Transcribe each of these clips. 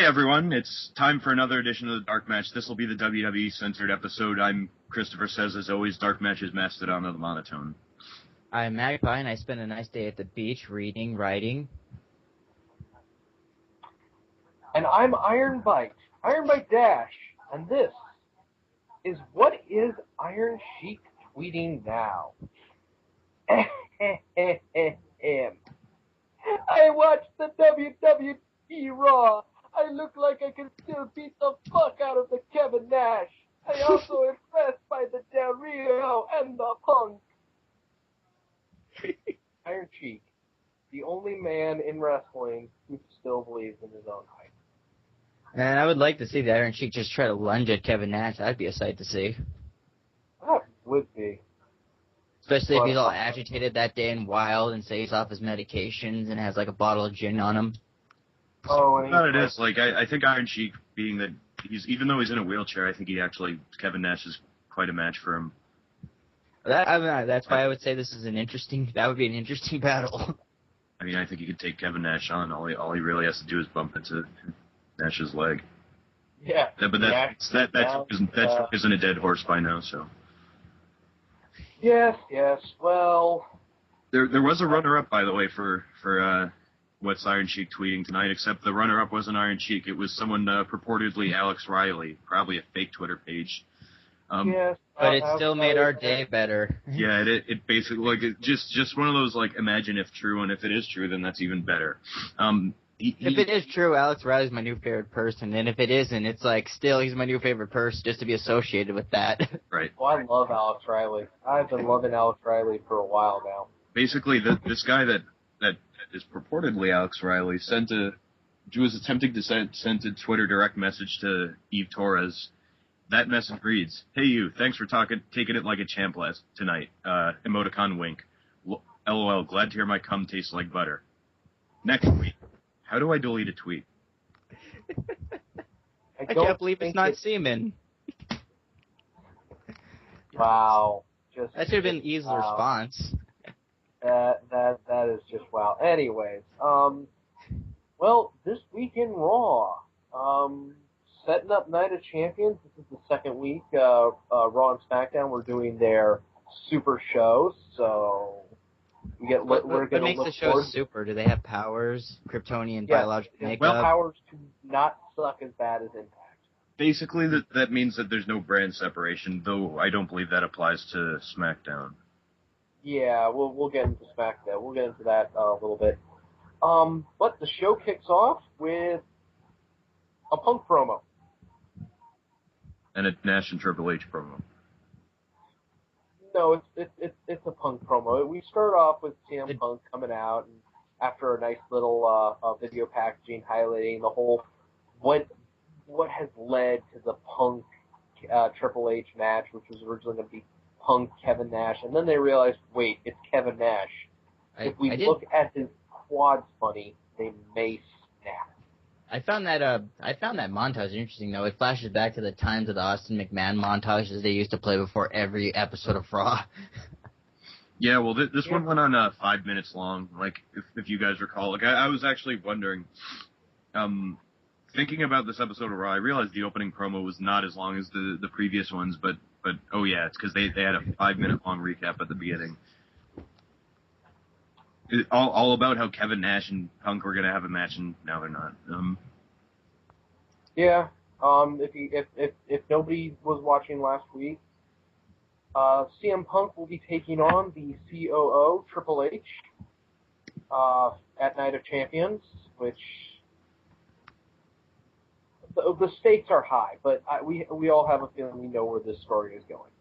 everyone, it's time for another edition of the Dark Match. This will be the WWE censored episode. I'm Christopher Says, as always, Dark Match is Mastodon of the Monotone. I'm Magpie, and I spent a nice day at the beach reading, writing. And I'm Iron Bite Dash, and this is What is Iron Sheik Tweeting Now? I watched the WWE Raw. I look like I can still beat the fuck out of the Kevin Nash. I also impressed by the Del Rio and the Punk. Iron Sheik, the only man in wrestling who still believes in his own hype. And I would like to see the Iron Sheik just try to lunge at Kevin Nash. That'd be a sight to see. That would be. Especially if he's all agitated that day and wild and says off his medications and has like a bottle of gin on him. Oh, and it is. Like, I think Iron Sheik, being that even though he's in a wheelchair, I think Kevin Nash is quite a match for him. That's why I would say that would be an interesting battle. I mean, I think he could take Kevin Nash on. All he really has to do is bump into Nash's leg. Yeah. But that isn't a dead horse by now, so. Yes, well. There was a runner-up, by the way, for what's Iron Sheik tweeting tonight, except the runner-up wasn't Iron Sheik. It was someone purportedly Alex Riley, probably a fake Twitter page. Yes. But it still made our day better. Yeah, it basically, like, just one of those, like, imagine if true, and if it is true, then that's even better. If it is true, Alex Riley's my new favorite person, and if it isn't, it's like, still, he's my new favorite person just to be associated with that. Right. Well, I love Alex Riley. I've been loving Alex Riley for a while now. Basically, this guy that is purportedly Alex Riley was attempting to send a Twitter direct message to Eve Torres. That message reads, "Hey you, thanks for taking it like a champ tonight. Emoticon wink. LOL, glad to hear my cum tastes like butter." Next tweet. How do I delete a tweet? I can't believe it's not semen. Wow. That should have been Eve's response. That is just wow. Anyways, well, this week in Raw, setting up Night of Champions. This is the second week. Raw and SmackDown were doing their super shows, so what makes the show super? Do they have powers? Kryptonian biological makeup? Well, powers to not suck as bad as Impact. Basically, that means that there's no brand separation, though I don't believe that applies to SmackDown. Yeah, we'll get into SmackDown. We'll get into that a little bit. But the show kicks off with a Punk promo. And a Nash and Triple H promo. No, it's a Punk promo. We start off with CM Punk coming out, and after a nice little video packaging highlighting the whole what has led to the Punk Triple H match, which was originally going to be Punk Kevin Nash, and then they realized, wait, it's Kevin Nash. If we look at his quads funny, they may snap. I found that montage interesting, though. It flashes back to the times of the Austin McMahon montages they used to play before every episode of Raw. Yeah, well, this one went on 5 minutes long. Like, if you guys recall, like I was actually wondering, thinking about this episode of Raw, I realized the opening promo was not as long as the previous ones, but oh yeah, it's because they had a 5 minute long recap at the beginning. All about how Kevin Nash and Punk were going to have a match, and now they're not. Yeah. If nobody was watching last week, CM Punk will be taking on the COO Triple H at Night of Champions, which the stakes are high, but we all have a feeling we know where this story is going.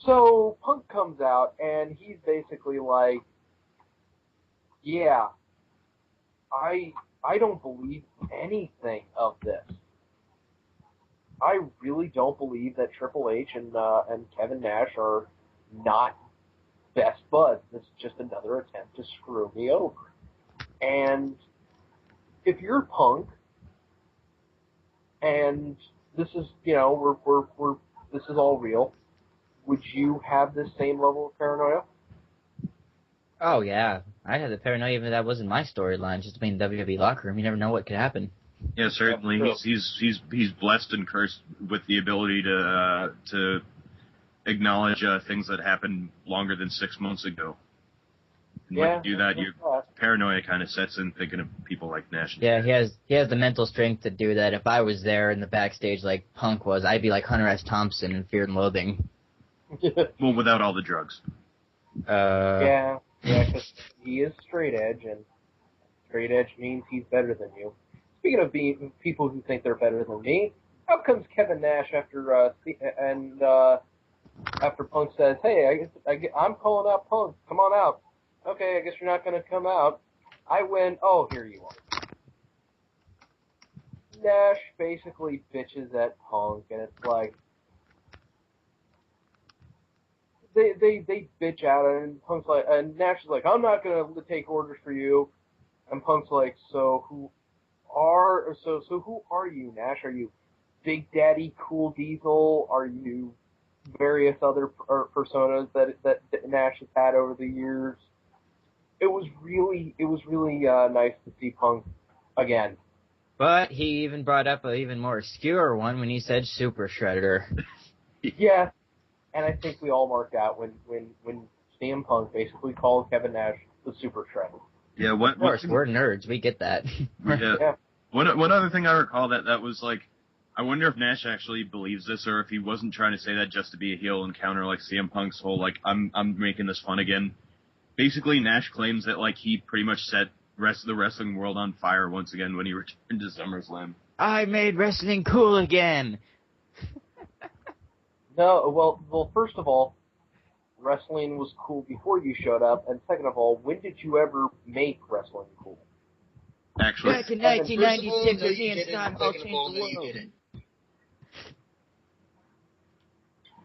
So Punk comes out, and he's basically like, yeah, I don't believe anything of this. I really don't believe that Triple H and Kevin Nash are not best buds. This is just another attempt to screw me over. And if you're Punk, and this is, we're this is all real, would you have this same level of paranoia? Oh, yeah. I had the paranoia even if that wasn't my storyline, just being in the WWE locker room. You never know what could happen. Yeah, certainly. He's blessed and cursed with the ability to acknowledge things that happened longer than 6 months ago. And when you do that, your paranoia kind of sets in, thinking of people like Nash. Yeah, he has the mental strength to do that. If I was there in the backstage like Punk was, I'd be like Hunter S. Thompson in Fear and Loathing. Well, without all the drugs. Yeah, because he is straight edge, and straight edge means he's better than you. Speaking of being people who think they're better than me, out comes Kevin Nash after Punk says, "Hey, I'm calling out Punk. Come on out." Okay, I guess you're not going to come out. I win. Oh, here you are. Nash basically bitches at Punk, and it's like they bitch at him, and Punk's like, and Nash is like, "I'm not going to take orders for you," and Punk's like, "So who are you, Nash? Are you Big Daddy Cool Diesel? Are you various other personas that Nash has had over the years?" It was really nice to see Punk again. But he even brought up an even more obscure one when he said Super Shredder. Yeah, and I think we all marked out when CM Punk basically called Kevin Nash the Super Shredder. Yeah, of course, we're nerds. We get that. Yeah. One other thing I recall that was like, I wonder if Nash actually believes this, or if he wasn't trying to say that just to be a heel and counter like CM Punk's whole like I'm making this fun again. Basically, Nash claims that like he pretty much set the wrestling world on fire once again when he returned to SummerSlam. I made wrestling cool again. No, well, first of all, wrestling was cool before you showed up, and second of all, when did you ever make wrestling cool? Actually, back in 1996, when me and Steinfeld changed the world.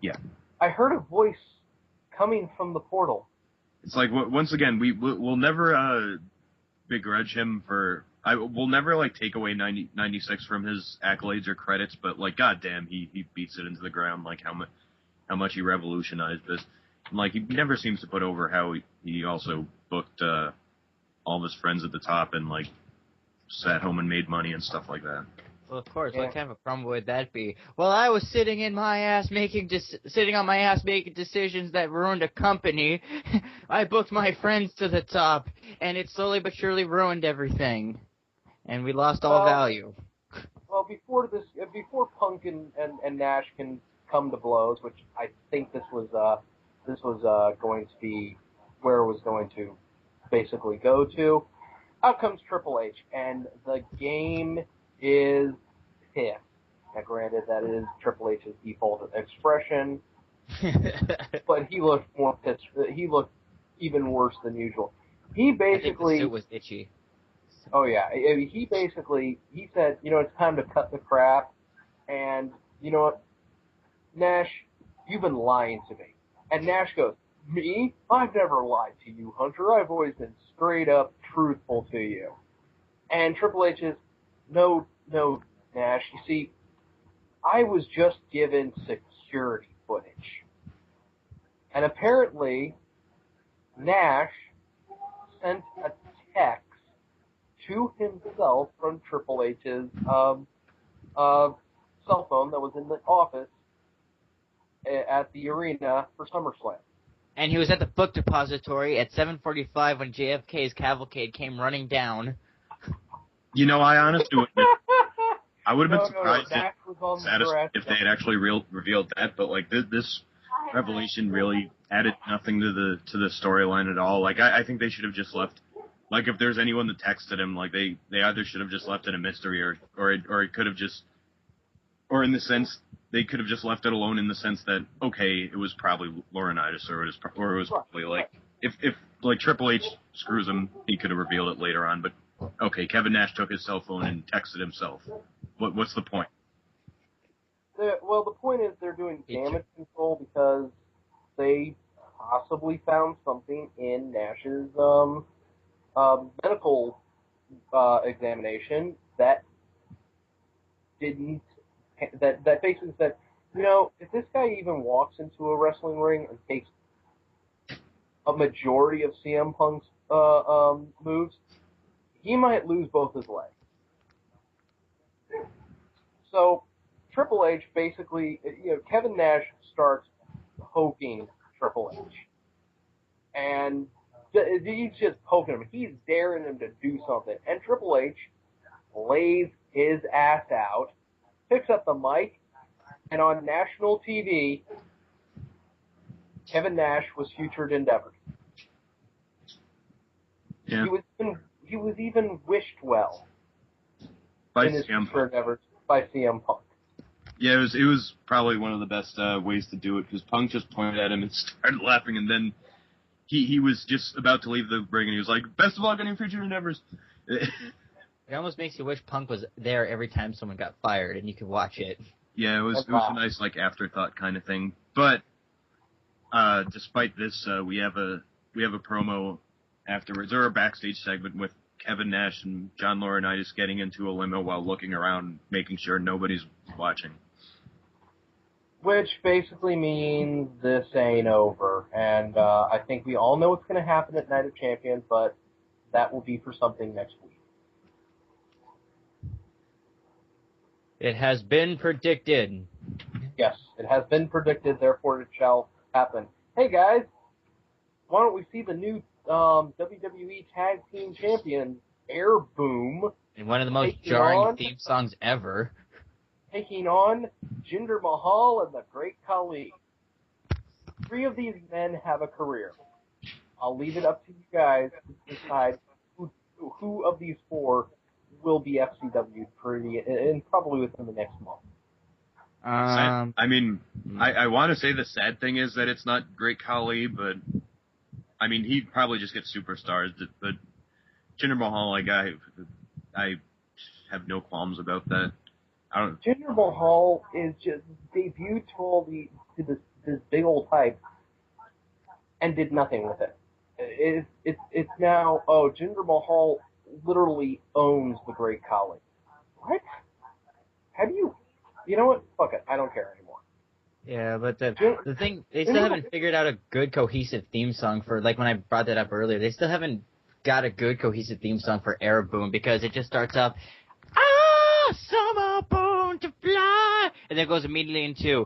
Yeah. I heard a voice coming from the portal. It's like, once again, we'll never begrudge him for. We'll never like take away 96 from his accolades or credits, but like, goddamn, he beats it into the ground. Like how much he revolutionized this. And, like, he never seems to put over how he also booked all of his friends at the top and like sat home and made money and stuff like that. Well, of course. What kind of a problem would that be? Well, I was sitting on my ass making decisions that ruined a company. I booked my friends to the top, and it slowly but surely ruined everything, and we lost all value. Well, before Punk and Nash can come to blows, which I think this was going to be where it was going to basically go to. Out comes Triple H, and the game is pissed. Now, granted, that is Triple H's default expression, but he looked more pissed. He looked even worse than usual. He basically I think the suit was itchy. Oh yeah, he said, it's time to cut the crap, and you know what, Nash, you've been lying to me. And Nash goes, me? I've never lied to you, Hunter. I've always been straight up truthful to you. And Triple H is, no, Nash. You see, I was just given security footage. And apparently, Nash sent a text to himself from Triple H's cell phone that was in the office at the arena for SummerSlam. And he was at the book depository at 7:45 when JFK's cavalcade came running down. I honestly would I would have been surprised if they had actually revealed that, but like this revelation really added nothing to the storyline at all. Like I think they should have just left. Like if there's anyone that texted him, like they either should have just left it a mystery or it could have just, or in the sense they could have just left it alone in the sense that okay, it was probably Laurinaitis or it was probably like if like Triple H screws him, he could have revealed it later on, but. Okay, Kevin Nash took his cell phone and texted himself. What's the point? The point is they're doing damage control because they possibly found something in Nash's medical examination that basically said, if this guy even walks into a wrestling ring and takes a majority of CM Punk's moves, he might lose both his legs. So Triple H basically, Kevin Nash starts poking Triple H. And he's just poking him. He's daring him to do something. And Triple H lays his ass out, picks up the mic, and on national TV, Kevin Nash was featured endeavored. Yeah. He was even wished well By in his CM future endeavors by CM Punk. Yeah, it was probably one of the best ways to do it, because Punk just pointed at him and started laughing, and then he was just about to leave the ring, and he was like, "Best of luck on your future endeavors." It almost makes you wish Punk was there every time someone got fired, and you could watch it. Yeah, it was a nice afterthought kind of thing. But despite this, we have a promo afterwards, or a backstage segment with Kevin Nash and John Laurinaitis getting into a limo while looking around, making sure nobody's watching. Which basically means this ain't over. And I think we all know what's going to happen at Night of Champions, but that will be for something next week. It has been predicted. Yes, it has been predicted, therefore it shall happen. Hey guys, why don't we see the new WWE Tag Team Champions, Air Boom, And one of the most jarring theme songs ever. Taking on Jinder Mahal and the Great Khali. 3 of these men have a career. I'll leave it up to you guys to decide who of these 4 will be FCW and probably within the next month. I mean, I want to say the sad thing is that it's not Great Khali, but I mean, he'd probably just get superstars. But Jinder Mahal, I have no qualms about that. Jinder Mahal is just debuted to this big old hype and did nothing with it. It's now, Jinder Mahal literally owns the Great Khali. What? How do you know what? Fuck it. I don't care anymore. Yeah, but the thing, they still haven't figured out a good cohesive theme song for, like when I brought that up earlier, they still haven't got a good cohesive theme song for Air Boom, because it just starts off, summer born to fly, and then it goes immediately into,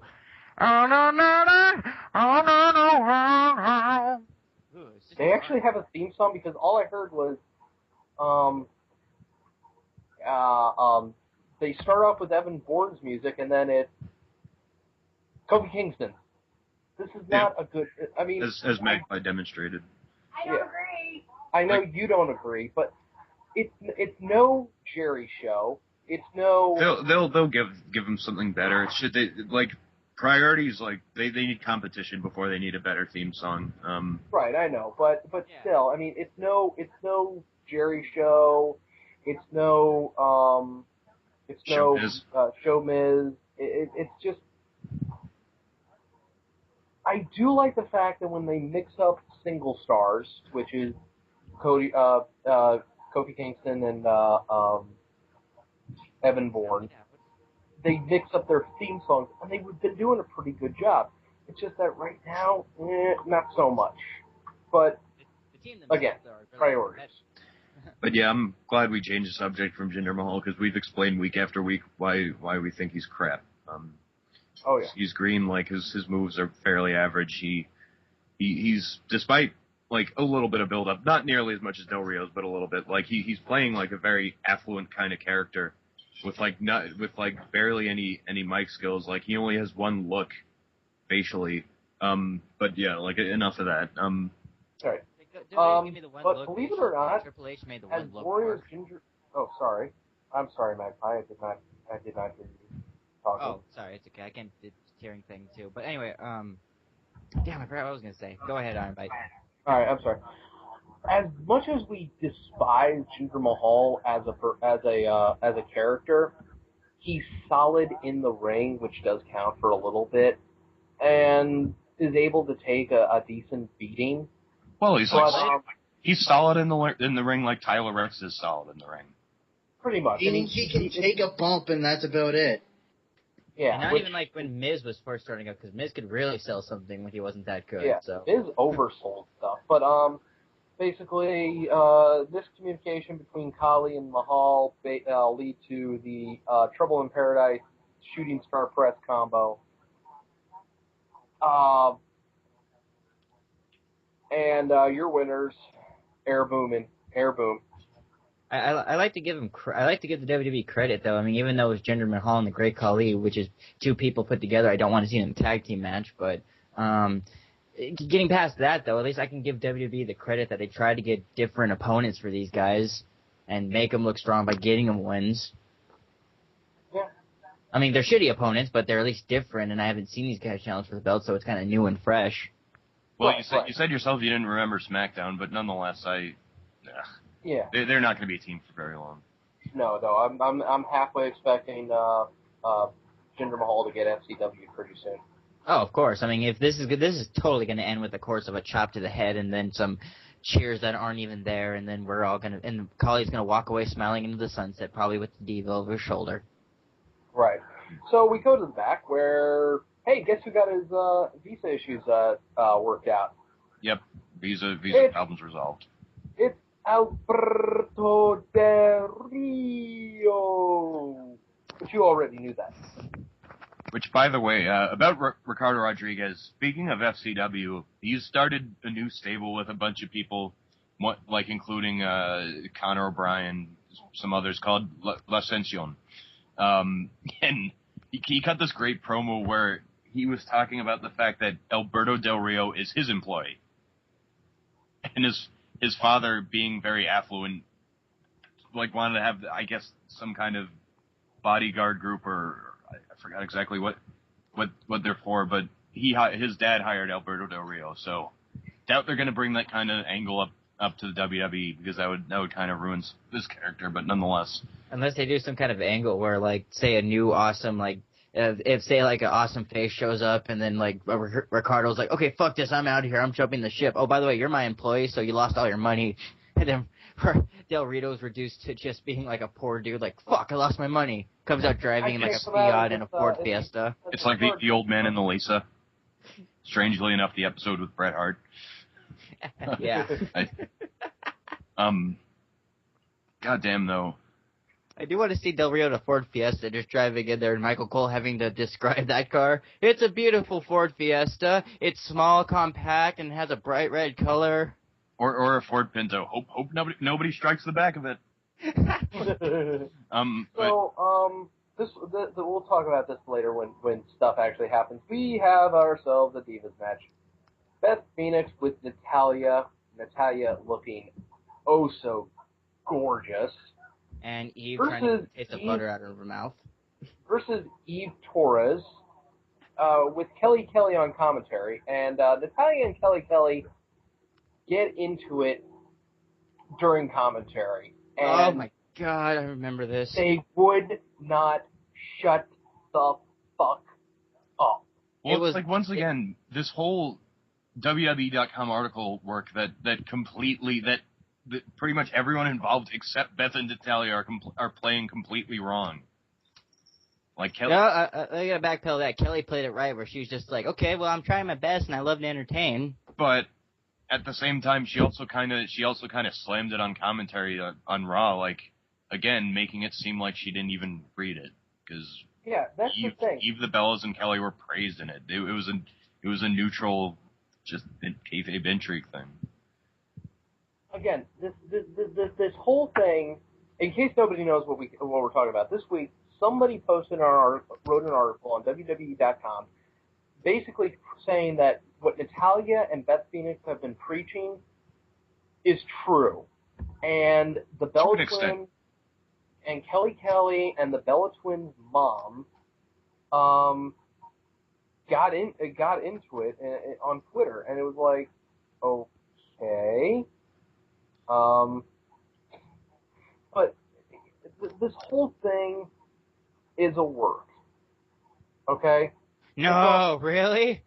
They actually have a theme song, because all I heard was, they start off with Evan Bourne's music, and then it's Kofi Kingston. This is not a good. I mean, as Magpie demonstrated. I don't agree. I know you don't agree, but it's no Jerry show. It's no. They'll give them something better. It should priorities, they need competition before they need a better theme song. Right, I know, but still, I mean, it's no Jerry show. It's no Show Miz. It's just. I do like the fact that when they mix up single stars, which is Kofi Kingston and Evan Bourne, they mix up their theme songs, and they've been doing a pretty good job. It's just that right now, not so much. But again, priorities. But yeah, I'm glad we changed the subject from Jinder Mahal, because we've explained week after week why we think he's crap. Oh yeah, he's green. His moves are fairly average. He's despite a little bit of build up, not nearly as much as Del Rio's, but a little bit. He's playing a very affluent kind of character with barely any mic skills. He only has one look facially. But yeah, enough of that. Sorry. But believe it or not, Triple H made the as one look Warriors work. Ginger. Oh, sorry. I'm sorry, Magpie. I did not hear you talking. Oh, sorry, it's okay. I can't do the tearing thing too. But anyway, damn, I forgot what I was gonna say. Go ahead, Iron Bite. All right, I'm sorry. As much as we despise Jinder Mahal as a character, he's solid in the ring, which does count for a little bit, and is able to take a decent beating. Well, he's solid in the ring like Tyler Rex is solid in the ring. Pretty much. I mean, he can take a bump, and that's about it. Yeah, and not even when Miz was first starting up, because Miz could really sell something when he wasn't that good. Yeah, so. Miz oversold stuff. But basically, this communication between Khali and Mahal lead to the Trouble in Paradise shooting star press combo. And your winners, Air Boom. I like to give him. I like to give the WWE credit, though. I mean, even though it was Jinder Mahal and the Great Khali, which is two people put together, I don't want to see them tag team match. But getting past that, though, at least I can give WWE the credit that they tried to get different opponents for these guys and make them look strong by getting them wins. Yeah. I mean, they're shitty opponents, but they're at least different, and I haven't seen these guys challenge for the belt, so it's kind of new and fresh. Well, you said yourself you didn't remember SmackDown, but nonetheless, Yeah. They're not going to be a team for very long. No, I'm halfway expecting Jinder Mahal to get FCW pretty soon. Oh, of course. I mean, if this is good, this is totally going to end with the course of a chop to the head and then some cheers that aren't even there, and then we're all going to, and Khali's going to walk away smiling into the sunset, probably with the diva over his shoulder. Right. So we go to the back where, hey, guess who got his visa issues worked out? Yep, visa problems resolved. It's Alberto Del Rio. But you already knew that. Which, by the way, about Ricardo Rodriguez, speaking of FCW, he's started a new stable with a bunch of people, including Conor O'Brien, some others, called La Ascension. And he cut this great promo where he was talking about the fact that Alberto Del Rio is his employee. And his father, being very affluent, wanted to have, I guess, some kind of bodyguard group, or I forgot exactly what they're for, but his dad hired Alberto Del Rio, so doubt they're going to bring that kind of angle up to the WWE, because that would kind of ruin this character, but nonetheless. Unless they do some kind of angle where, say, a new awesome, if say, an awesome face shows up, and then, Ricardo's like, okay, fuck this, I'm out of here, I'm jumping the ship. Oh, by the way, you're my employee, so you lost all your money. And then Del Rito's reduced to just being a poor dude, fuck, I lost my money. Comes out driving in a Fiat and a Ford Fiesta. It's like the old man and the Lisa. Strangely enough, the episode with Bret Hart. Yeah. Goddamn, though. I do want to see Del Rio in a Ford Fiesta just driving in there and Michael Cole having to describe that car. It's a beautiful Ford Fiesta. It's small, compact, and has a bright red color. Or a Ford Pinto. Hope nobody strikes the back of it. We'll talk about this later when stuff actually happens. We have ourselves a Divas match. Beth Phoenix with Natalya. Natalya looking oh so gorgeous. And Eve trying to taste the butter out of her mouth. Versus Eve Torres with Kelly Kelly on commentary. And Natalya and Kelly Kelly get into it during commentary. And oh my god, I remember this. They would not shut the fuck up. Well, it was once again, this whole WWE.com article work that pretty much everyone involved except Beth and Natalya are playing completely wrong. Kelly. No, I gotta backpedal that. Kelly played it right, where she was just okay, well, I'm trying my best and I love to entertain. But at the same time, she also kind of slammed it on commentary on Raw, again, making it seem like she didn't even read it, because that's the thing. Eve the Bellas and Kelly were praised in it. It was a neutral, just kayfabe intrigue thing. Again, this whole thing, in case nobody knows what we're talking about, this week somebody wrote an article on WWE.com, basically saying that what Natalya and Beth Phoenix have been preaching is true. And the Bella Twins and Kelly Kelly and the Bella Twins' mom got into it on Twitter, and it was okay. But this whole thing is a work. Okay? No, really?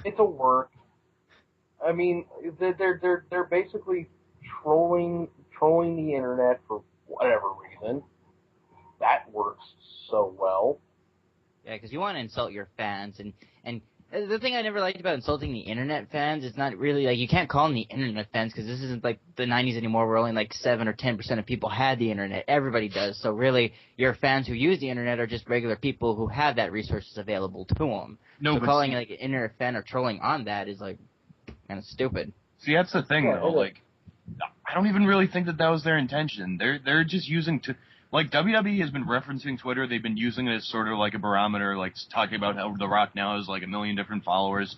It's a work. I mean, they're basically trolling the internet for whatever reason. That works so well. Yeah, because you want to insult your fans, and The thing I never liked about insulting the internet fans is not really, like, you can't call them the internet fans because this isn't like the 90s anymore where only like 7 or 10% of people had the internet. Everybody does. So really, your fans who use the internet are just regular people who have that resources available to them. No, so but calling see, like an internet fan or trolling on that is like kind of stupid. See, that's the thing though. Like, I don't even really think that was their intention. They're just using like WWE has been referencing Twitter. They've been using it as sort of like a barometer, like talking about how The Rock now has like 1 million different followers.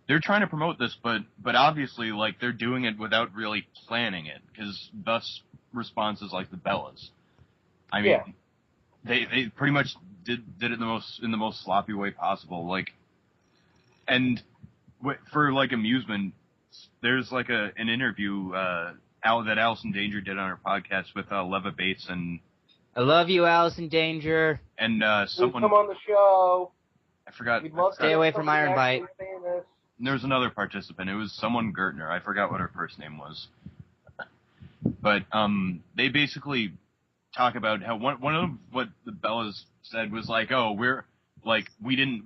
They're trying to promote this, but obviously like they're doing it without really planning it, because thus responses like the Bellas. I mean, they pretty much did it in the most sloppy way possible. Like, and for like amusement, there's like an interview that Allison Danger did on her podcast with Leva Bates and. I love you, Allison Danger. And someone come on the show. I forgot. We'd love Stay away from Iron Bite. There was another participant. It was someone Gertner. I forgot what her first name was. But they basically talk about how one of what the Bellas said was like, oh, we didn't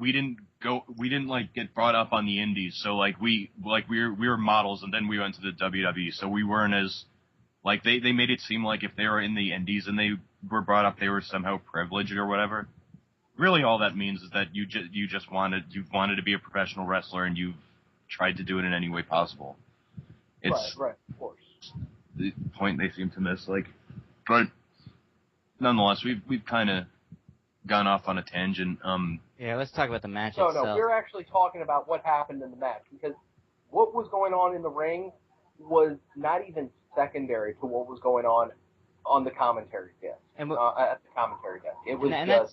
like get brought up on the indies, so like we were models and then we went to the WWE, so we weren't as like they made it seem like if they were in the indies and they were brought up, they were somehow privileged or whatever. Really, all that means is that you wanted to be a professional wrestler and you've tried to do it in any way possible. It's right, of course. The point they seem to miss, like, but nonetheless, we've kind of gone off on a tangent. Yeah, let's talk about the match No, itself. we're actually talking about what happened in the match, because what was going on in the ring was not even secondary to what was going on the commentary desk. At the commentary desk, it was that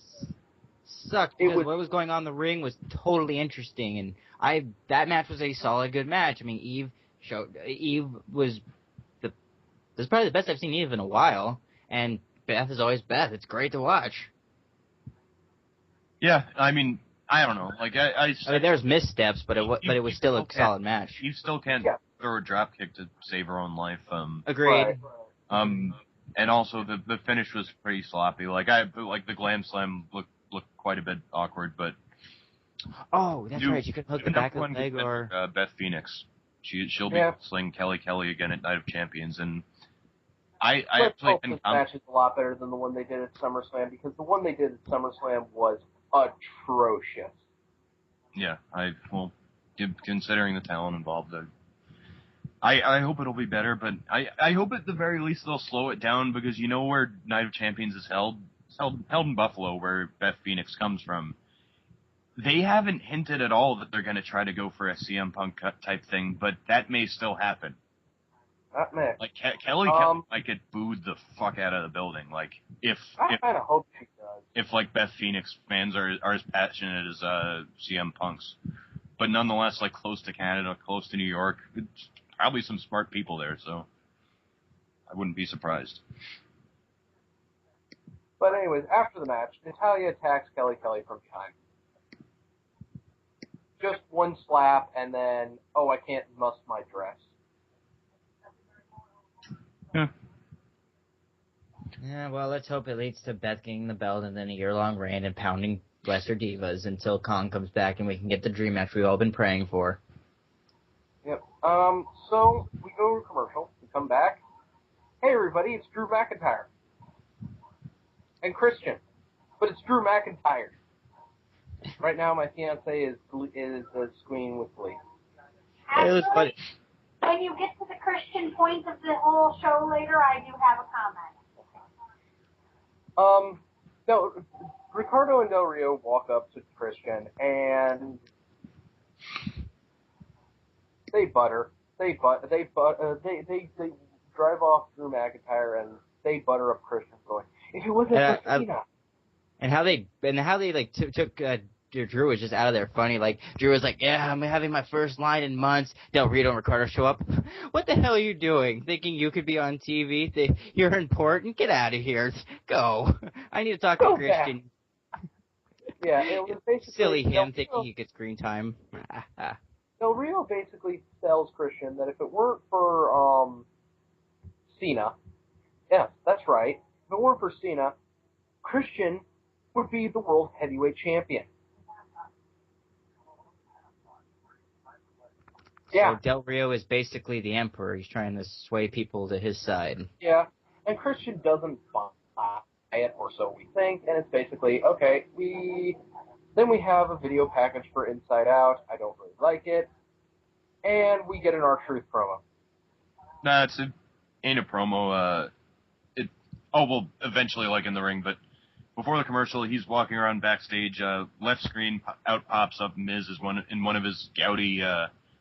sucked because what was going on in the ring was totally interesting, and that match was a solid, good match. I mean, Eve was this is probably the best I've seen Eve in a while, and Beth is always Beth. It's great to watch. Yeah, I mean, I don't know. Like I mean, there's missteps, but it was still a solid match. Eve still can't throw a drop kick to save her own life. Agreed. And also the finish was pretty sloppy. Like the glam slam looked quite a bit awkward, but that's right. You could hook the back of the leg or Beth Phoenix. She'll be wrestling Kelly again at Night of Champions, and I hope this match is a lot better than the one they did at SummerSlam, because the one they did at SummerSlam was atrocious. Yeah, considering the talent involved, I hope it'll be better, but I hope at the very least they'll slow it down, because you know where Night of Champions is held? It's held in Buffalo, where Beth Phoenix comes from. They haven't hinted at all that they're going to try to go for a CM Punk type thing, but that may still happen. Not me. Like Kelly might get booed the fuck out of the building. Like I kind of hope she does. If like Beth Phoenix fans are as passionate as CM Punk's, but nonetheless like close to Canada, close to New York, it's probably some smart people there, so I wouldn't be surprised. But anyways, after the match, Natalya attacks Kelly from behind. Just one slap, and then, I can't muss my dress. Yeah, well, let's hope it leads to Beth getting the belt and then a year-long reign and pounding lesser divas until Kong comes back and we can get the dream match we've all been praying for. Yep. So we go to commercial. We come back. Hey, everybody, it's Drew McIntyre. And Christian. But it's Drew McIntyre. Right now, my fiance is squealing with glee. Actually, when you get to the Christian point of the whole show later, I do have a comment. No, Ricardo and Del Rio walk up to Christian, and they butter. They drive off Drew McIntyre, and they butter up Christian, going, if it wasn't for Cena. And how they like took Drew was just out of there funny. Like Drew was like, yeah, I'm having my first line in months. Del Rio and Ricardo show up. What the hell are you doing? Thinking you could be on TV? You're important. Get out of here. Go. I need to talk to Christian. Yeah, it was basically silly him thinking he gets screen time. Del Rio basically tells Christian that if it weren't for Cena, yes, that's right. If it weren't for Cena, Christian would be the world heavyweight champion. Yeah. So Del Rio is basically the emperor. He's trying to sway people to his side. Yeah, and Christian doesn't buy it, or so we think, and it's basically, okay, we have a video package for Inside Out. I don't really like it. And we get an R-Truth promo. Nah, it ain't a promo. Eventually, like in the ring, but before the commercial, he's walking around backstage. Left screen out pops up Miz in one of his gaudy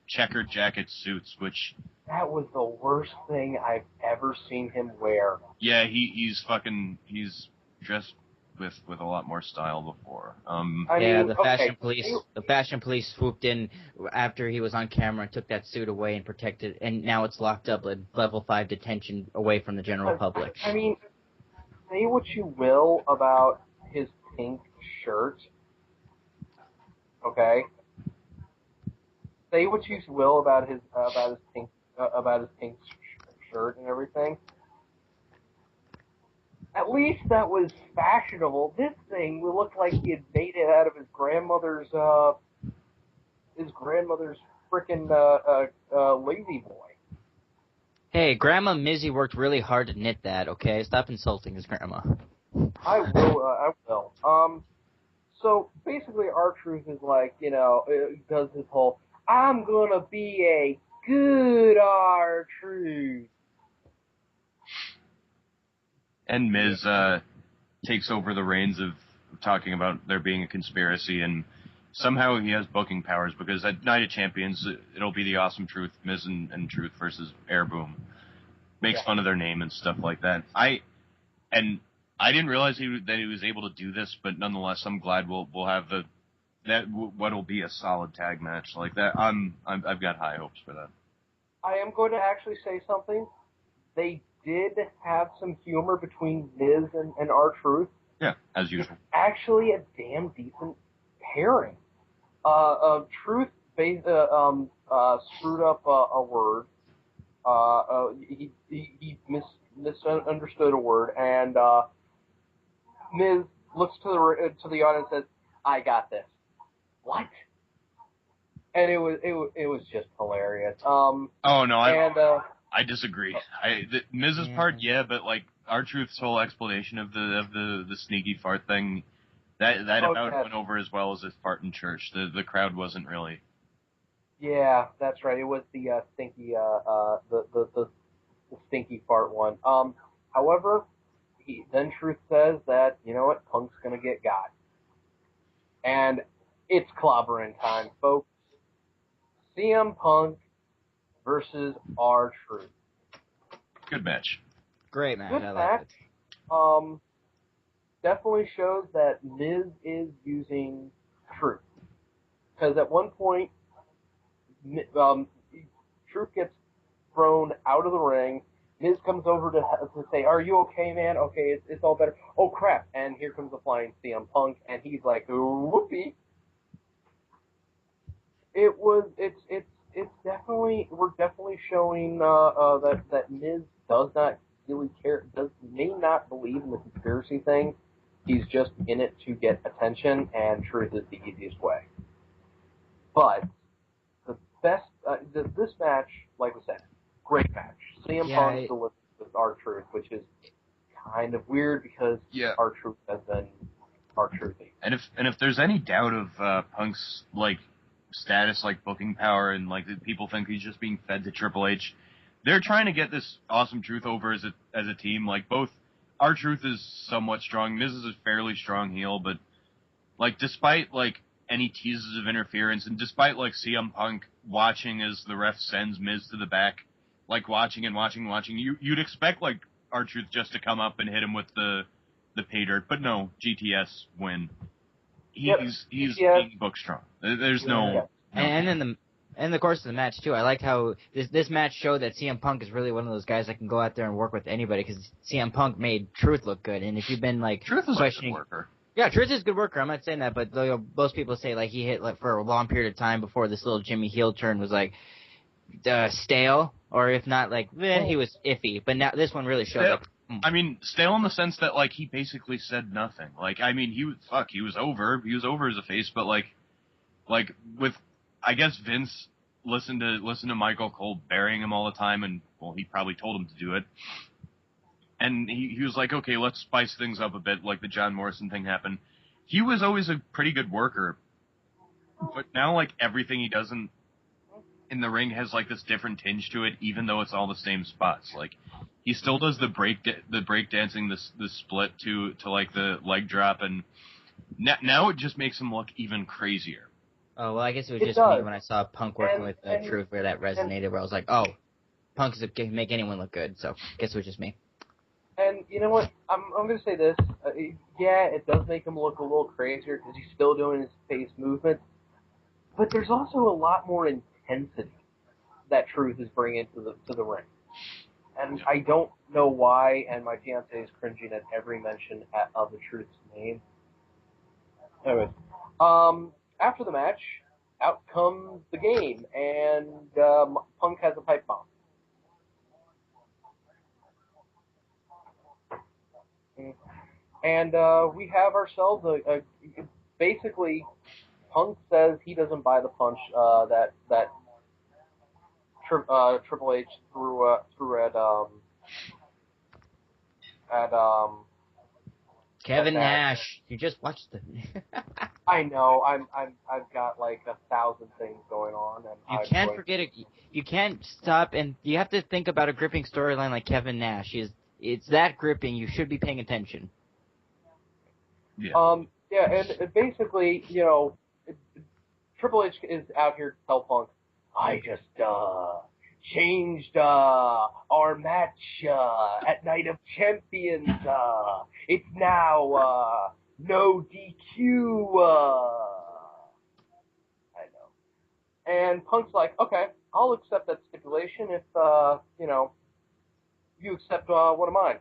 checkered jacket suits, which... That was the worst thing I've ever seen him wear. Yeah, he's dressed with a lot more style before. The fashion police swooped in after he was on camera and took that suit away and protected, and now it's locked up at level 5 detention away from the general public. I mean, say what you will about his pink shirt, okay? Say what you will about his pink shirt and everything. At least that was fashionable. This thing looked like he had made it out of his grandmother's frickin' lazy boy. Hey, Grandma Mizzy worked really hard to knit that, okay? Stop insulting his grandma. I will. So basically R-Truth is like, does his whole, I'm gonna be a good R-Truth. And Miz takes over the reins of talking about there being a conspiracy, and somehow he has booking powers, because at Night of Champions, it'll be the Awesome Truth, Miz and Truth versus Air Boom. Makes fun of their name and stuff like that. I didn't realize that he was able to do this, but nonetheless, I'm glad we'll have what'll be a solid tag match like that. I've got high hopes for that. I am going to actually say something. They did have some humor between Miz and R-Truth. Yeah, as usual. It's actually a damn decent pairing. Truth screwed up a word. He misunderstood a word, and Miz looks to the audience and says, "I got this." What? And it was just hilarious. I disagree. Miz's part, yeah, but like R-Truth's whole explanation of the sneaky fart thing, that went over as well as his fart in church. The crowd wasn't really. Yeah, that's right. It was the stinky the stinky fart one. However, then Truth says that, you know what, Punk's gonna get got, and it's clobbering time, folks. CM Punk versus R-Truth. Good match. Great match. Good I match. like it. Definitely shows that Miz is using Truth, because at one point, Truth gets thrown out of the ring. Miz comes over to say, "Are you okay, man? Okay, it's all better." Oh crap! And here comes the flying CM Punk, and he's like, "Whoopee!" It's definitely, we're definitely showing that Miz does not really care, may not believe in the conspiracy thing. He's just in it to get attention, and Truth is the easiest way. But the best, this match, like we said, great match. CM Punk delivered with R-Truth, which is kind of weird because R-Truth has been R-Truthy. And if there's any doubt of Punk's like status, like booking power, and like people think he's just being fed to Triple H, they're trying to get this Awesome Truth over as a team. Like both R-Truth is somewhat strong, Miz is a fairly strong heel, but like despite like any teases of interference, and despite like CM Punk watching as the ref sends Miz to the back, like watching, you'd expect like R-Truth just to come up and hit him with the pay dirt, but no, GTS win. He's being booked strong. There's no. And in the course of the match too, I liked how this match showed that CM Punk is really one of those guys that can go out there and work with anybody, because CM Punk made Truth look good. And if you've been like Truth is questioning, a good worker. Yeah, Truth is a good worker. I'm not saying that, but most people say like he hit like for a long period of time before this little Jimmy heel turn was like stale, or if not like he was iffy. But now this one really showed. I mean, stale in the sense that like he basically said nothing. Like I mean, he was over. He was over as a face, but like with I guess Vince listen to Michael Cole burying him all the time, and well, he probably told him to do it. And he was like, okay, let's spice things up a bit, like the John Morrison thing happened. He was always a pretty good worker, but now like everything he does in the ring has like this different tinge to it, even though it's all the same spots. Like he still does the break dancing, the split to like the leg drop, and now it just makes him look even crazier. Oh, well, I guess it was just me when I saw Punk working with Truth where that resonated, where I was like, oh, Punk can make anyone look good, so I guess it was just me. And you know what? I'm going to say this. Yeah, it does make him look a little crazier because he's still doing his face movements, but there's also a lot more intensity that Truth is bringing to the ring. And I don't know why, and my fiance is cringing at every mention of the Truth's name. Anyways, after the match, out comes the game, and Punk has a pipe bomb. And we have ourselves basically, Punk says he doesn't buy the punch that Triple H threw at Kevin Nash. You just watched the. I know. I've got like 1,000 things going on, and you can't forget it. You can't stop, and you have to think about a gripping storyline like Kevin Nash. It's that gripping. You should be paying attention. Yeah. Yeah, and basically, you know, Triple H is out here to tell Punk, I just changed our match at Night of Champions. It's now no DQ. I know. And Punk's like, okay, I'll accept that stipulation if you know, you accept one of mine.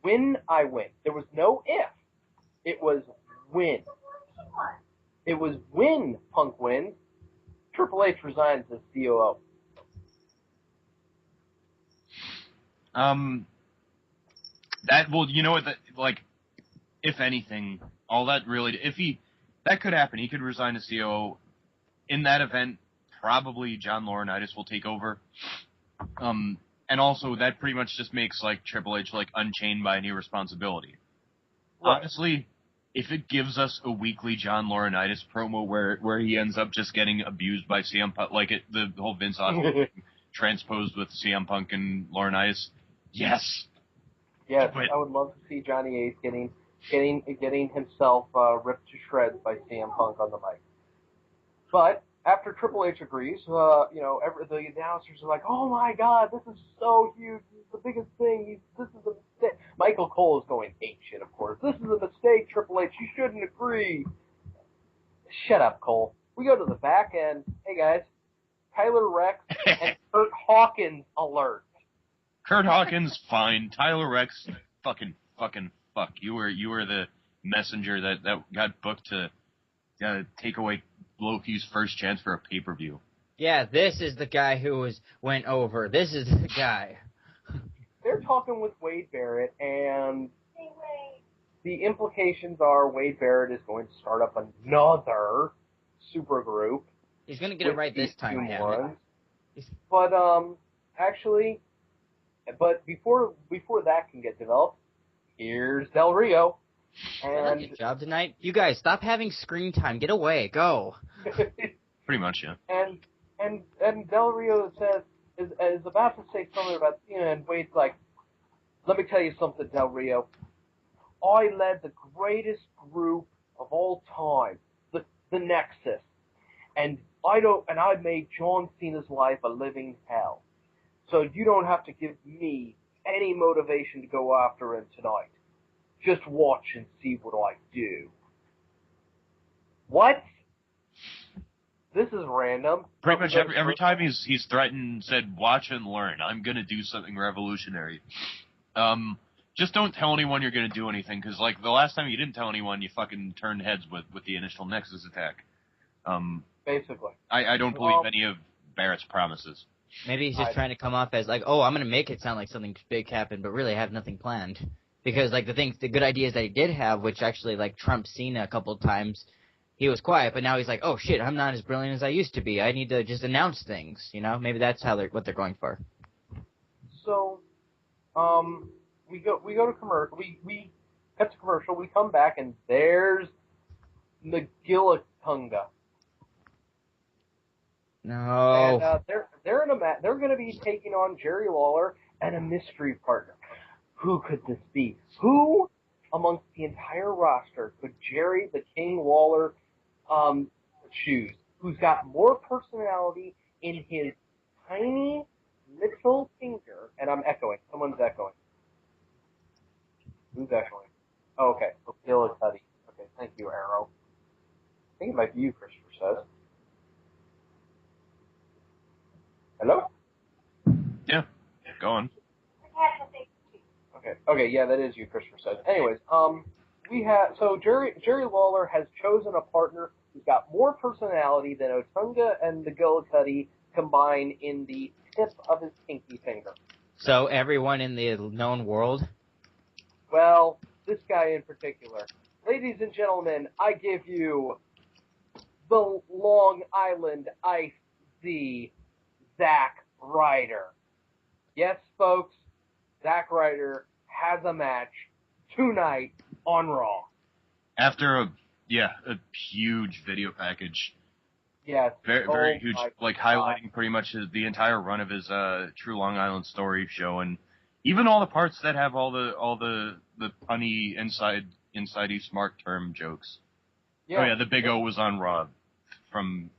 Win, I win. There was no if. It was win. It was win Punk wins. Triple H resigns as COO. You know what? Like, if anything, all that really, that could happen. He could resign as COO. In that event, probably John Laurinaitis will take over. And also that pretty much just makes like Triple H like unchained by any responsibility. Right. Honestly, if it gives us a weekly John Laurinaitis promo where he ends up just getting abused by CM Punk, like the whole Vince Austin transposed with CM Punk and Laurinaitis, yes. Yes, I would love to see Johnny Ace getting himself ripped to shreds by CM Punk on the mic. But after Triple H agrees, you know, the announcers are like, "Oh my God, this is so huge! This is the biggest thing. This is a mistake." Michael Cole is going apeshit, of course. This is a mistake, Triple H. You shouldn't agree. Shut up, Cole. We go to the back end. Hey guys, Tyler Rex and Kurt Hawkins alert. Kurt Hawkins, fine. Tyler Rex, fucking fuck. You were the messenger that got booked to take away Loki's first chance for a pay-per-view. Yeah, this is the guy who went over. This is the guy. They're talking with Wade Barrett, and the implications are Wade Barrett is going to start up another super group. He's going to get it right this time, damn it. But actually, before that can get developed, here's Del Rio. And good job tonight. You guys, stop having screen time. Get away. Go. Pretty much, yeah. And Del Rio is about to say something about, you know, and Wade's like, let me tell you something, Del Rio. I led the greatest group of all time, the Nexus, and I made John Cena's life a living hell. So you don't have to give me any motivation to go after him tonight. Just watch and see what I do. What? This is random. Pretty much every time he's threatened, said, watch and learn. I'm going to do something revolutionary. Just don't tell anyone you're going to do anything, because like the last time you didn't tell anyone, you fucking turned heads with the initial Nexus attack. Basically. I don't believe any of Barrett's promises. Maybe he's just trying to come off as like, oh, I'm going to make it sound like something big happened, but really I have nothing planned. Because like the good ideas that he did have, which actually like trumped Cena a couple of times, he was quiet, but now he's like, oh shit, I'm not as brilliant as I used to be. I need to just announce things, you know? Maybe that's what they're going for. So, we go to commercial. We cut to commercial. We come back and there's McGillitunga. No. And they're in a match. They're going to be taking on Jerry Lawler and a mystery partner. Who could this be? Who amongst the entire roster could Jerry the King Lawler choose? Who's got more personality in his tiny little finger? And I'm echoing. Someone's echoing. Who's echoing? Oh, okay. McGillicuddy. Okay, thank you, Arrow. I think it might be you, Christopher says. Hello? Yeah, go on. Okay, yeah, that is you, Christopher says. Anyways, Jerry Lawler has chosen a partner who's got more personality than Otunga and McGillicuddy combined in the tip of his pinky finger. So everyone in the known world? Well, this guy in particular. Ladies and gentlemen, I give you the Long Island Ice Z, Zack Ryder. Yes, folks, Zack Ryder has a match tonight on Raw. After a huge video package. Yes. Very huge, like highlighting pretty much the entire run of his True Long Island Story show, and even all the parts that have all the punny inside smart term jokes. Yeah. Oh yeah, the Big O was on Raw from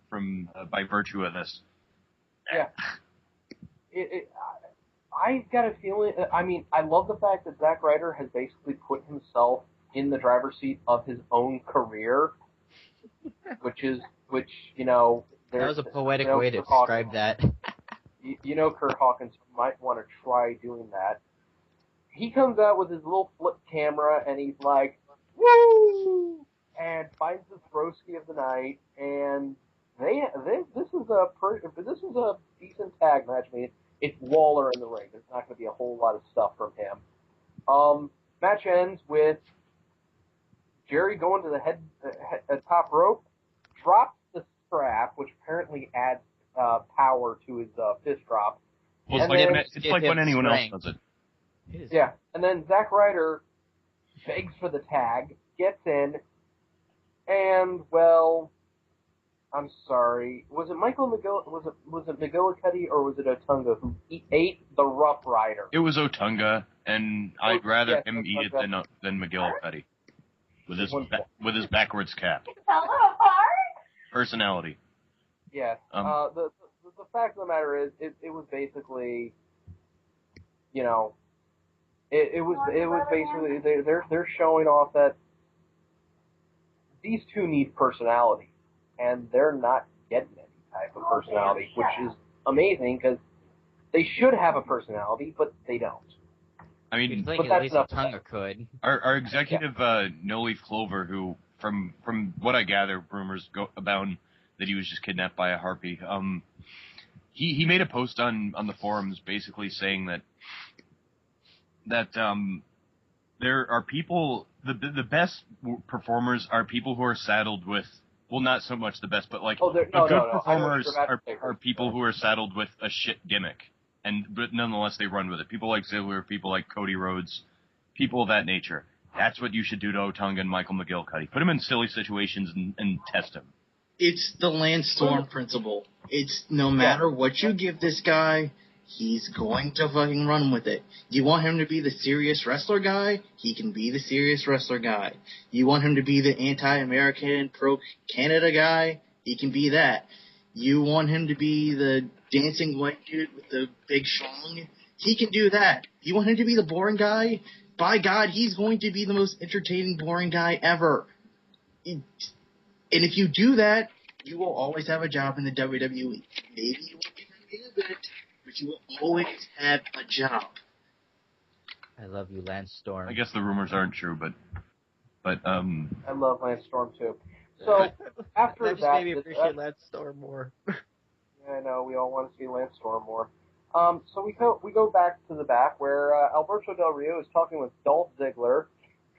by virtue of this. Yeah. I got a feeling. I mean, I love the fact that Zack Ryder has basically put himself in the driver's seat of his own career, which you know. That was a poetic way to describe that. You know, Kurt Hawkins might want to try doing that. He comes out with his little flip camera and he's like, "Woo!" and finds the broski of the night, and this is a decent tag match. I mean, it's Lawler in the ring. There's not going to be a whole lot of stuff from him. Match ends with Jerry going to the top rope, drops the strap, which apparently adds power to his fist drop. Well, it's like when anyone else does it. Yeah, and then Zack Ryder begs for the tag, gets in, and well, I'm sorry. Was it was it McGillicuddy or was it Otunga who ate the Rough Rider? It was Otunga, and I'd rather him eat it than McGillicuddy with his backwards cap. Personality. Yes. The fact of the matter is, it was basically, you know, it was basically they're showing off that these two need personality, and they're not getting any type of personality, which is amazing because they should have a personality, but they don't. I mean, you'd think at least Otunga could. Our executive No Leaf Clover, who from what I gather, rumors go about that he was just kidnapped by a harpy. He made a post on the forums basically saying that there are people, the best performers are people who are saddled with, well, not so much the best, but like performers are people who are saddled with a shit gimmick, but nonetheless they run with it. People like Ziggler, people like Cody Rhodes, people of that nature. That's what you should do to Otunga and Michael McGillicuddy. Put him in silly situations and test him. It's the Lance Storm principle. It's no matter what you give this guy, he's going to fucking run with it. You want him to be the serious wrestler guy? He can be the serious wrestler guy. You want him to be the anti-American, pro-Canada guy? He can be that. You want him to be the dancing white dude with the big schlong? He can do that. You want him to be the boring guy? By God, he's going to be the most entertaining, boring guy ever. And if you do that, you will always have a job in the WWE. Maybe you won't get paid a bit, but you will always have a job. I love you, Lance Storm. I guess the rumors aren't true, but I love Lance Storm too. So after that, just made me appreciate Lance Storm more. Yeah, I know we all want to see Lance Storm more. So we go back to the back where Alberto Del Rio is talking with Dolph Ziggler,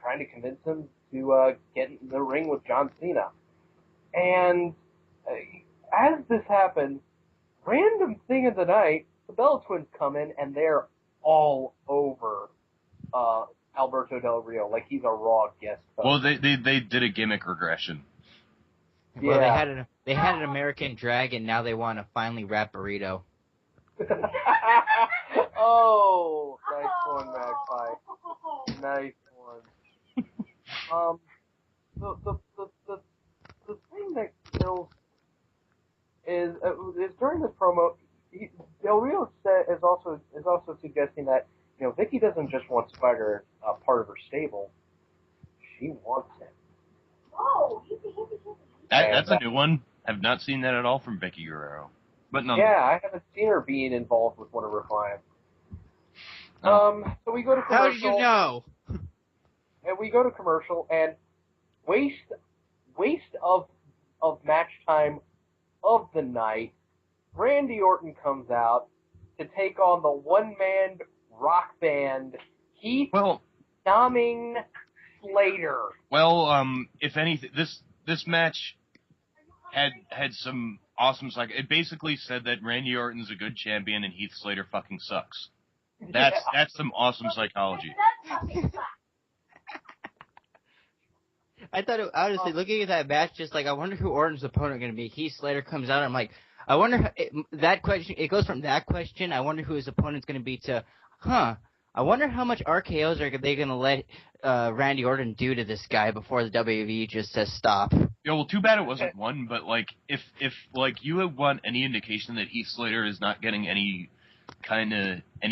trying to convince him to get in the ring with John Cena. And as this happens, random thing of the night, the Bella Twins come in and they're all over Alberto Del Rio like he's a Raw guest host. Well, they did a gimmick regression. Well, Yeah. they had an American Dragon. Now they want to finally rap burrito. Oh, nice one, Magpie. Nice one. The thing that kills is during this promo, Del Rio is also suggesting that Vicky doesn't just want Spider part of her stable; she wants him. Oh, That's a new one. I've not seen that at all from Becky Guerrero. But no. Yeah, I haven't seen her being involved with one of her clients. Oh. So we go to commercial. How did you know? And we go to commercial, and waste of match time of the night. Randy Orton comes out to take on the one-man rock band Heath Doming Slater. Well, if anything, this match had some awesome it basically said that Randy Orton's a good champion and Heath Slater fucking sucks. That's some awesome psychology. I thought, honestly, looking at that match, just like, I wonder who Orton's opponent going to be. Heath Slater comes out, and I'm like, I wonder, that question, it goes from that question, I wonder who his opponent's going to be, to, I wonder how much RKOs are they going to let Randy Orton do to this guy before the WWE just says stop. Yeah, well, too bad it wasn't one, but, like, if you want any indication that Heath Slater is not getting any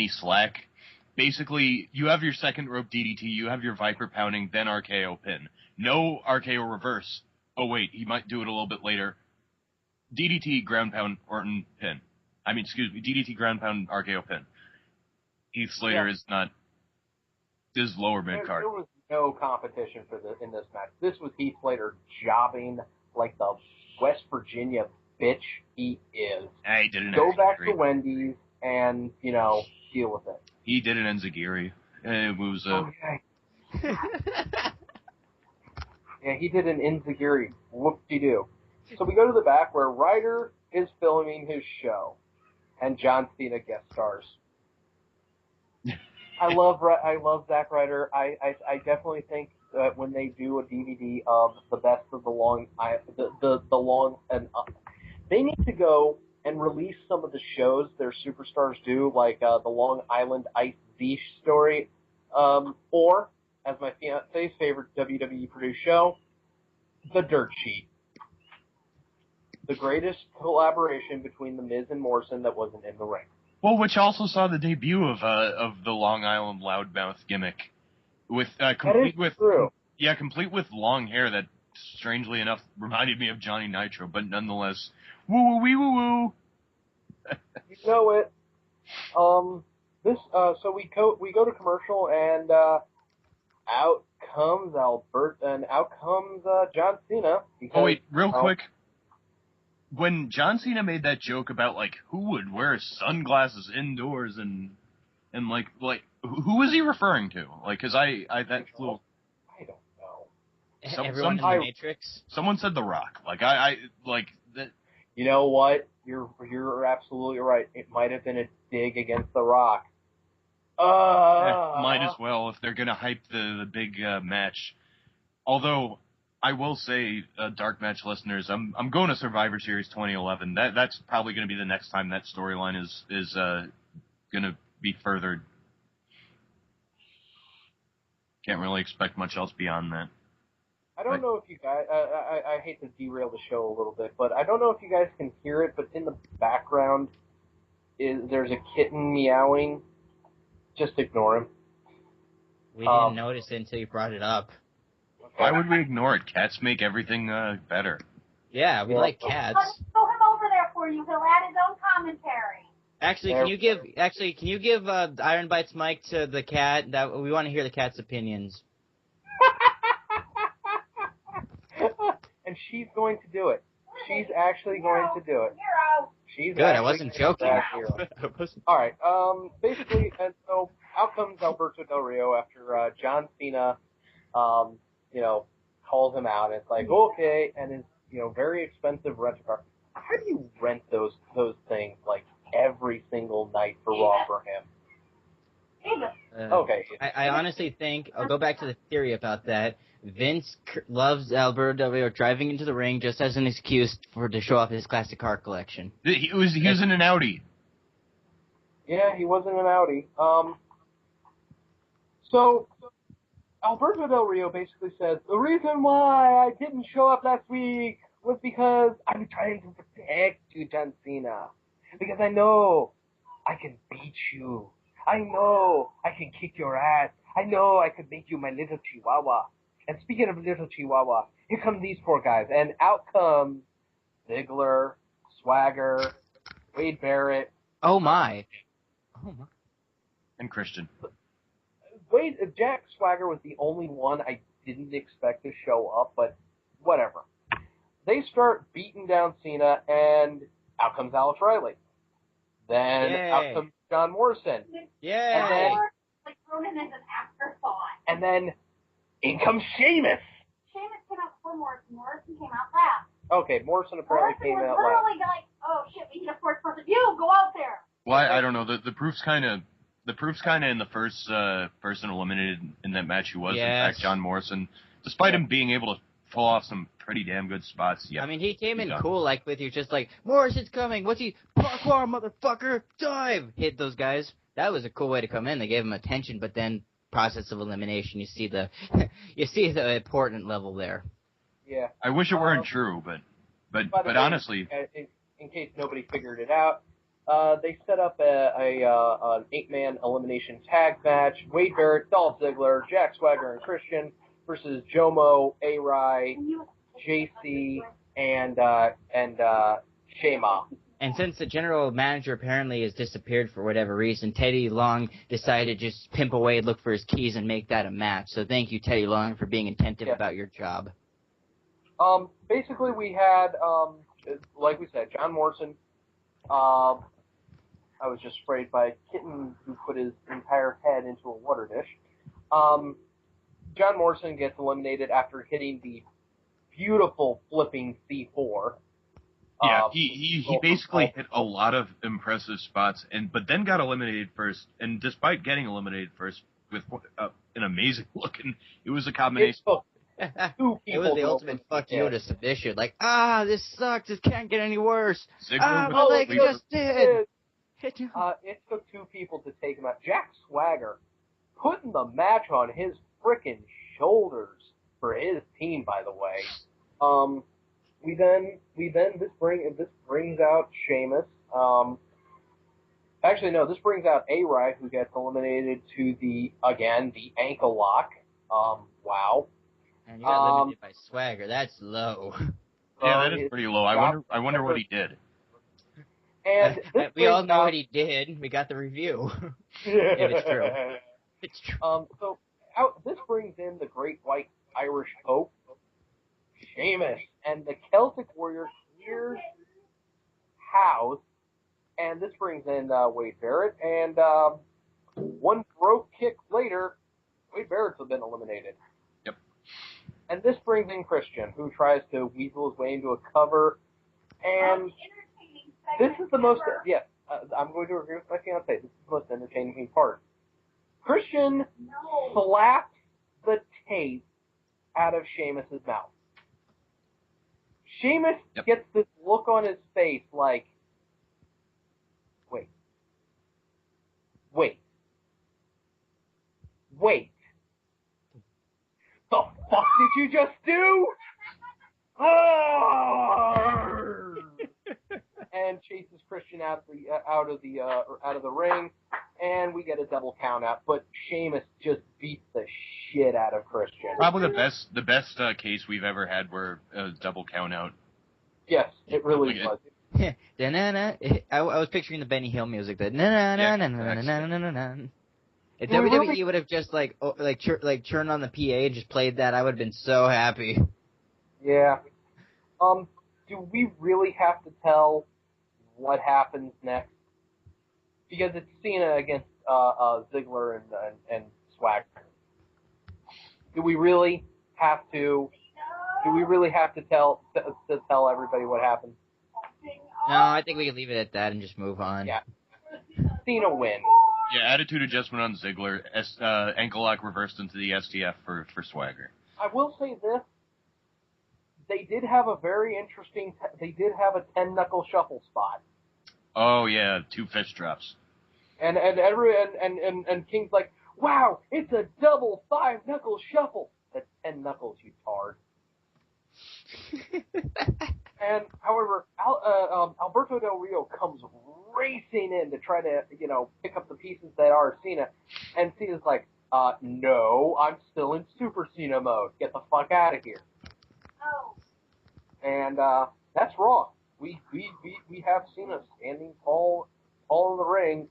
slack, basically, you have your second rope DDT, you have your Viper pounding, then RKO pin. No RKO reverse. Oh, wait, he might do it a little bit later. DDT, ground pound, Orton, pin. DDT, ground pound, RKO pin. Heath Slater is lower mid-card. There was no competition in this match. This was Heath Slater jobbing like the West Virginia bitch he is. He did an Go back to Wendy's and, deal with it. He did an enziguri. It was Yeah, he did an enziguri. Whoop-de-doo. So we go to the back where Ryder is filming his show, and John Cena guest stars. I love Zack Ryder. I definitely think that when they do a DVD of the best of the long they need to go and release some of the shows their superstars do, like the Long Island Ice Z story, or, as my fiance's favorite WWE produced show, The Dirt Sheet. The greatest collaboration between The Miz and Morrison that wasn't in the ring. Well, which also saw the debut of the Long Island loudmouth gimmick, complete with long hair that, strangely enough, reminded me of Johnny Nitro, but nonetheless, woo woo wee woo woo. You know it. So we go to commercial, and out comes John Cena. Oh wait, real quick. When John Cena made that joke about, like, who would wear sunglasses indoors and like who was he referring to? Like, cause I don't know. Everyone in the Matrix? Someone said The Rock. Like, I like that. You know what? You're absolutely right. It might have been a dig against The Rock. Might as well if they're gonna hype the big match. Although, I will say, DarkMatch listeners, I'm going to Survivor Series 2011. That's probably going to be the next time that storyline is going to be furthered. Can't really expect much else beyond that. I don't know if you guys. I hate to derail the show a little bit, but I don't know if you guys can hear it. But in the background, there's a kitten meowing. Just ignore him. We didn't notice it until you brought it up. Why would we ignore it? Cats make everything better. Yeah, we like cats. Let's throw him over there for you. He'll add his own commentary. Actually, can you give Iron Bites mic to the cat? That we want to hear the cat's opinions. And she's going to do it. She's actually going to do it. She's good. I wasn't joking. All right. Basically, and so out comes Alberto Del Rio after John Cena, calls him out. It's like, okay, and very expensive rental car. How do you rent those things like every single night for Raw for him? Okay. I honestly think, I'll go back to the theory about that. Vince loves Alberto Del Rio driving into the ring just as an excuse to show off his classic car collection. He was in an Audi. Yeah, he was in an Audi. So Alberto Del Rio basically says, the reason why I didn't show up last week was because I'm trying to protect you, John Cena. Because I know I can beat you. I know I can kick your ass. I know I could make you my little chihuahua. And speaking of little chihuahua, here come these four guys. And out comes Ziggler, Swagger, Wade Barrett. Oh my. And Christian. Jack Swagger was the only one I didn't expect to show up, but whatever. They start beating down Cena, and out comes Alex Riley. Then out comes John Morrison. Yay! Like thrown in as an afterthought. And then in comes Sheamus. Sheamus came out before Morrison. Morrison came out last. Okay, Morrison apparently came out last. Morrison was literally like, oh shit, we need a fourth person. You, go out there. Well, I don't know. The proof's kind of in the first person eliminated in that match who was, in fact, John Morrison. Despite him being able to pull off some pretty damn good spots. Yeah, I mean, he came in cool, like, with you, just like, Morrison's coming. What's he? Parkour, motherfucker. Dive. Hit those guys. That was a cool way to come in. They gave him attention, but then process of elimination, you see the important level there. Yeah. I wish it weren't true, but honestly, in case nobody figured it out, they set up an 8-man elimination tag match. Wade Barrett, Dolph Ziggler, Jack Swagger, and Christian versus Jomo, A-Rai, JC, and Shema. And since the general manager apparently has disappeared for whatever reason, Teddy Long decided to just pimp away, look for his keys, and make that a match. So thank you, Teddy Long, for being attentive about your job. Basically, we had, like we said, John Morrison. I was just sprayed by a kitten who put his entire head into a water dish. John Morrison gets eliminated after hitting the beautiful flipping C4. Yeah, he basically hit a lot of impressive spots, but then got eliminated first. And despite getting eliminated first with an amazing looking, it was a combination. It was the ultimate fuck you to submission. Like, this sucks. This can't get any worse. My leg just did. It took two people to take him out. Jack Swagger putting the match on his frickin' shoulders for his team, by the way. This brings out Sheamus. Actually, no, this brings out A-Rai, who gets eliminated to the ankle lock. Wow. And you got eliminated by Swagger. That's low. Yeah, that is pretty low. I wonder what he did. And we all know what he did. We got the review. If it's true. It's true. This brings in the Great White Irish Hope, Sheamus, and the Celtic Warrior clears house, and this brings in Wade Barrett, and one broke kick later, Wade Barrett's been eliminated. Yep. And this brings in Christian, who tries to weasel his way into a cover, and this is the most, I'm going to agree with my fiancé, this is the most entertaining part. Christian slaps the tape out of Sheamus' mouth. Sheamus gets this look on his face like, wait. The fuck did you just do? And chases Christian out of the ring, and we get a double count out. But Sheamus just beats the shit out of Christian. Probably the best case we've ever had were a double count out. Yes, it really was. I was picturing the Benny Hill music. That if WWE would have just turned on the PA and just played that, I would have been so happy. Yeah. Do we really have to tell what happens next? Because it's Cena against Ziggler and Swagger. Do we really have to Do we really have to tell everybody what happened? No, I think we can leave it at that and just move on. Yeah. Cena wins. Yeah, attitude adjustment on Ziggler. Ankle lock reversed into the STF for Swagger. I will say this. They did have a very interesting... They did have a 10-knuckle shuffle spot. Oh, yeah, 2 fish drops. And King's like, wow, it's a double 5-knuckle shuffle. That's 10 knuckles, you tard. And, however, Alberto Del Rio comes racing in to try to, pick up the pieces that are Cena. And Cena's like, no, I'm still in Super Cena mode. Get the fuck out of here. Oh. And, that's Raw. We have Cena standing tall in the ring,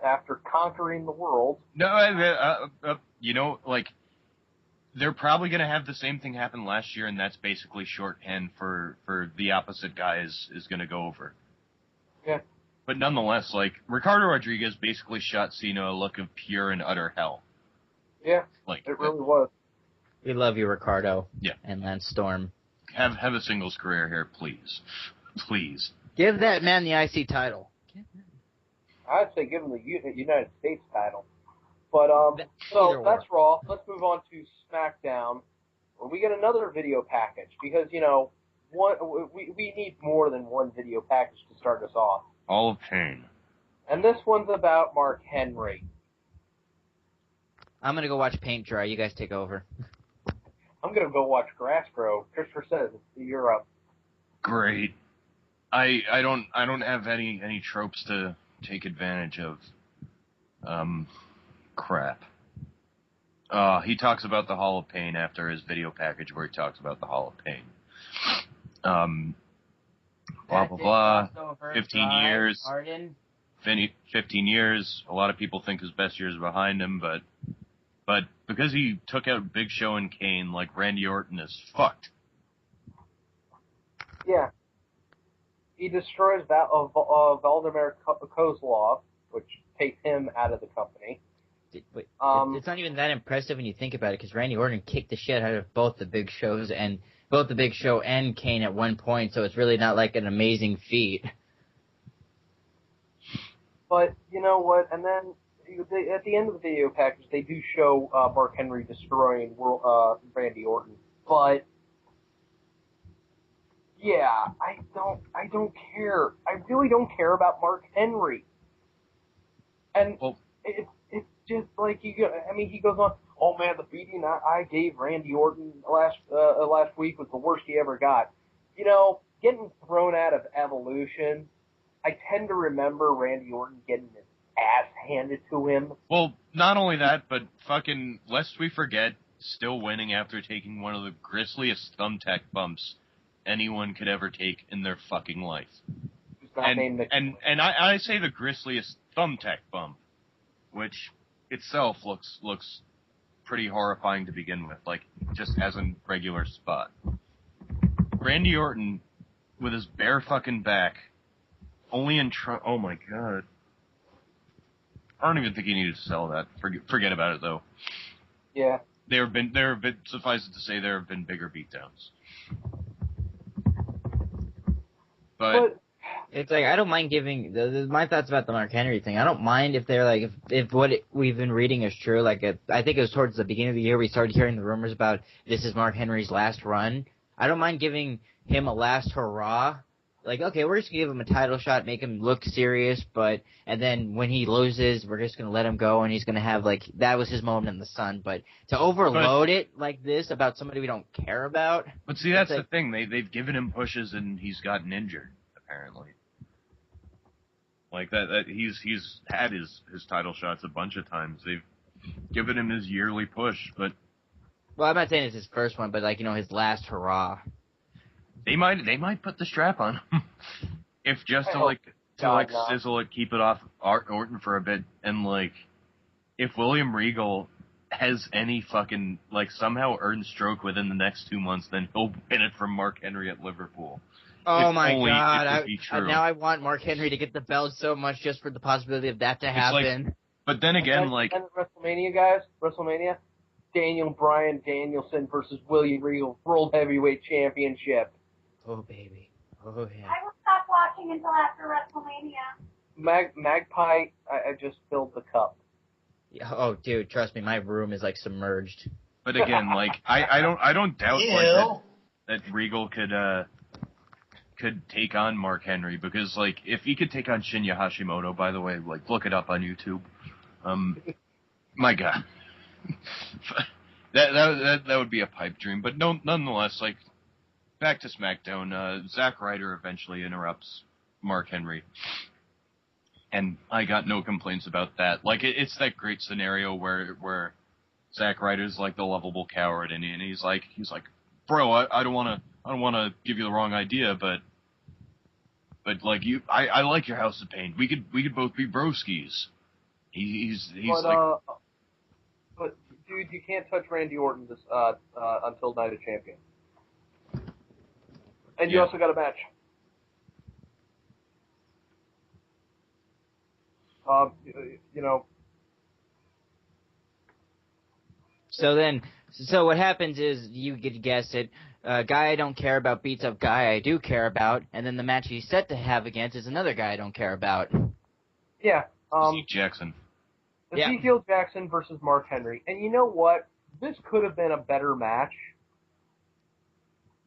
after conquering the world. No, they're probably going to have the same thing happen last year, and that's basically shorthand for the opposite guy is going to go over. Yeah. But nonetheless, Ricardo Rodriguez basically shot Cena a look of pure and utter hell. Yeah, it really was. We love you, Ricardo. Yeah. And Lance Storm. Have a singles career here, please. Please. Give that man the IC title. I'd say give him the United States title. But, so that's Raw. Let's move on to SmackDown, where we get another video package, because, we need more than one video package to start us off. All of Pain. And this one's about Mark Henry. I'm going to go watch paint dry. You guys take over. I'm going to go watch grass grow. Christopher says you're up. Great. I don't have any tropes to take advantage of. Crap. He talks about the Hall of Pain after his video package where he talks about the Hall of Pain. Blah, blah, blah. 15 years. 15 years. A lot of people think his best years are behind him, but because he took out Big Show and Kane, Randy Orton is fucked. Yeah. He destroys Valdemar Kozlov, which takes him out of the company. It's not even that impressive when you think about it, because Randy Orton kicked the shit out of both the Big Show and Kane at one point, so it's really not an amazing feat. But you know what? And then at the end of the video package, they do show Mark Henry destroying Randy Orton. But yeah, I don't care. I really don't care about Mark Henry. And it's just he goes on, oh man, the beating I gave Randy Orton last week was the worst he ever got. Getting thrown out of Evolution, I tend to remember Randy Orton getting his ass handed to him. Well, not only that, but fucking, lest we forget, still winning after taking one of the grisliest thumbtack bumps anyone could ever take in their fucking life. And I say the grisliest thumbtack bump, which itself looks pretty horrifying to begin with, just as a regular spot. Randy Orton, with his bare fucking back, only in oh my god. I don't even think he needed to sell that. Forget about it, though. Yeah. Suffice it to say, there have been bigger beatdowns. But it's I don't mind giving my thoughts about the Mark Henry thing. I don't mind if they're if what we've been reading is true. I think it was towards the beginning of the year we started hearing the rumors about this is Mark Henry's last run. I don't mind giving him a last hurrah. Okay, we're just gonna give him a title shot, make him look serious, and then when he loses, we're just gonna let him go, and he's gonna have that was his moment in the sun. But to overload it like this about somebody we don't care about. But see, that's the thing. They've given him pushes, and he's gotten injured apparently. That he's had his title shots a bunch of times. They've given him his yearly push, but I'm not saying it's his first one, but his last hurrah. They might put the strap on him if just to sizzle it, keep it off Orton for a bit, and if William Regal has any fucking somehow earned stroke within the next 2 months, then he'll win it from Mark Henry at Liverpool. Oh my god! Now I want Mark Henry to get the belt so much just for the possibility of that to happen. But then again, and WrestleMania, guys, Daniel Bryan Danielson versus William Regal World Heavyweight Championship. Oh, baby. Oh, yeah. I will stop watching until after WrestleMania. Magpie, I just filled the cup. Yeah, oh, dude, trust me, my room is like submerged. But again, like I don't doubt like that Regal could take on Mark Henry, because like if he could take on Shinya Hashimoto, by the way, like look it up on YouTube. My God, that would be a pipe dream. But no, nonetheless, like back to SmackDown. Zack Ryder eventually interrupts Mark Henry, and I got no complaints about that. Like it's that great scenario where Zack Ryder's like the lovable coward, and he's like, bro, I don't want to give you the wrong idea, but like I like your House of Pain. We could both be broskies. He's but dude, you can't touch Randy Orton until Night of Champions, and you also got a match. You know. So what happens is, you get to guess it, guy I don't care about beats up guy I do care about, and then the match he's set to have against is another guy I don't care about. Yeah. Zeke Jackson. Ezekiel Jackson versus Mark Henry. And you know what? This could have been a better match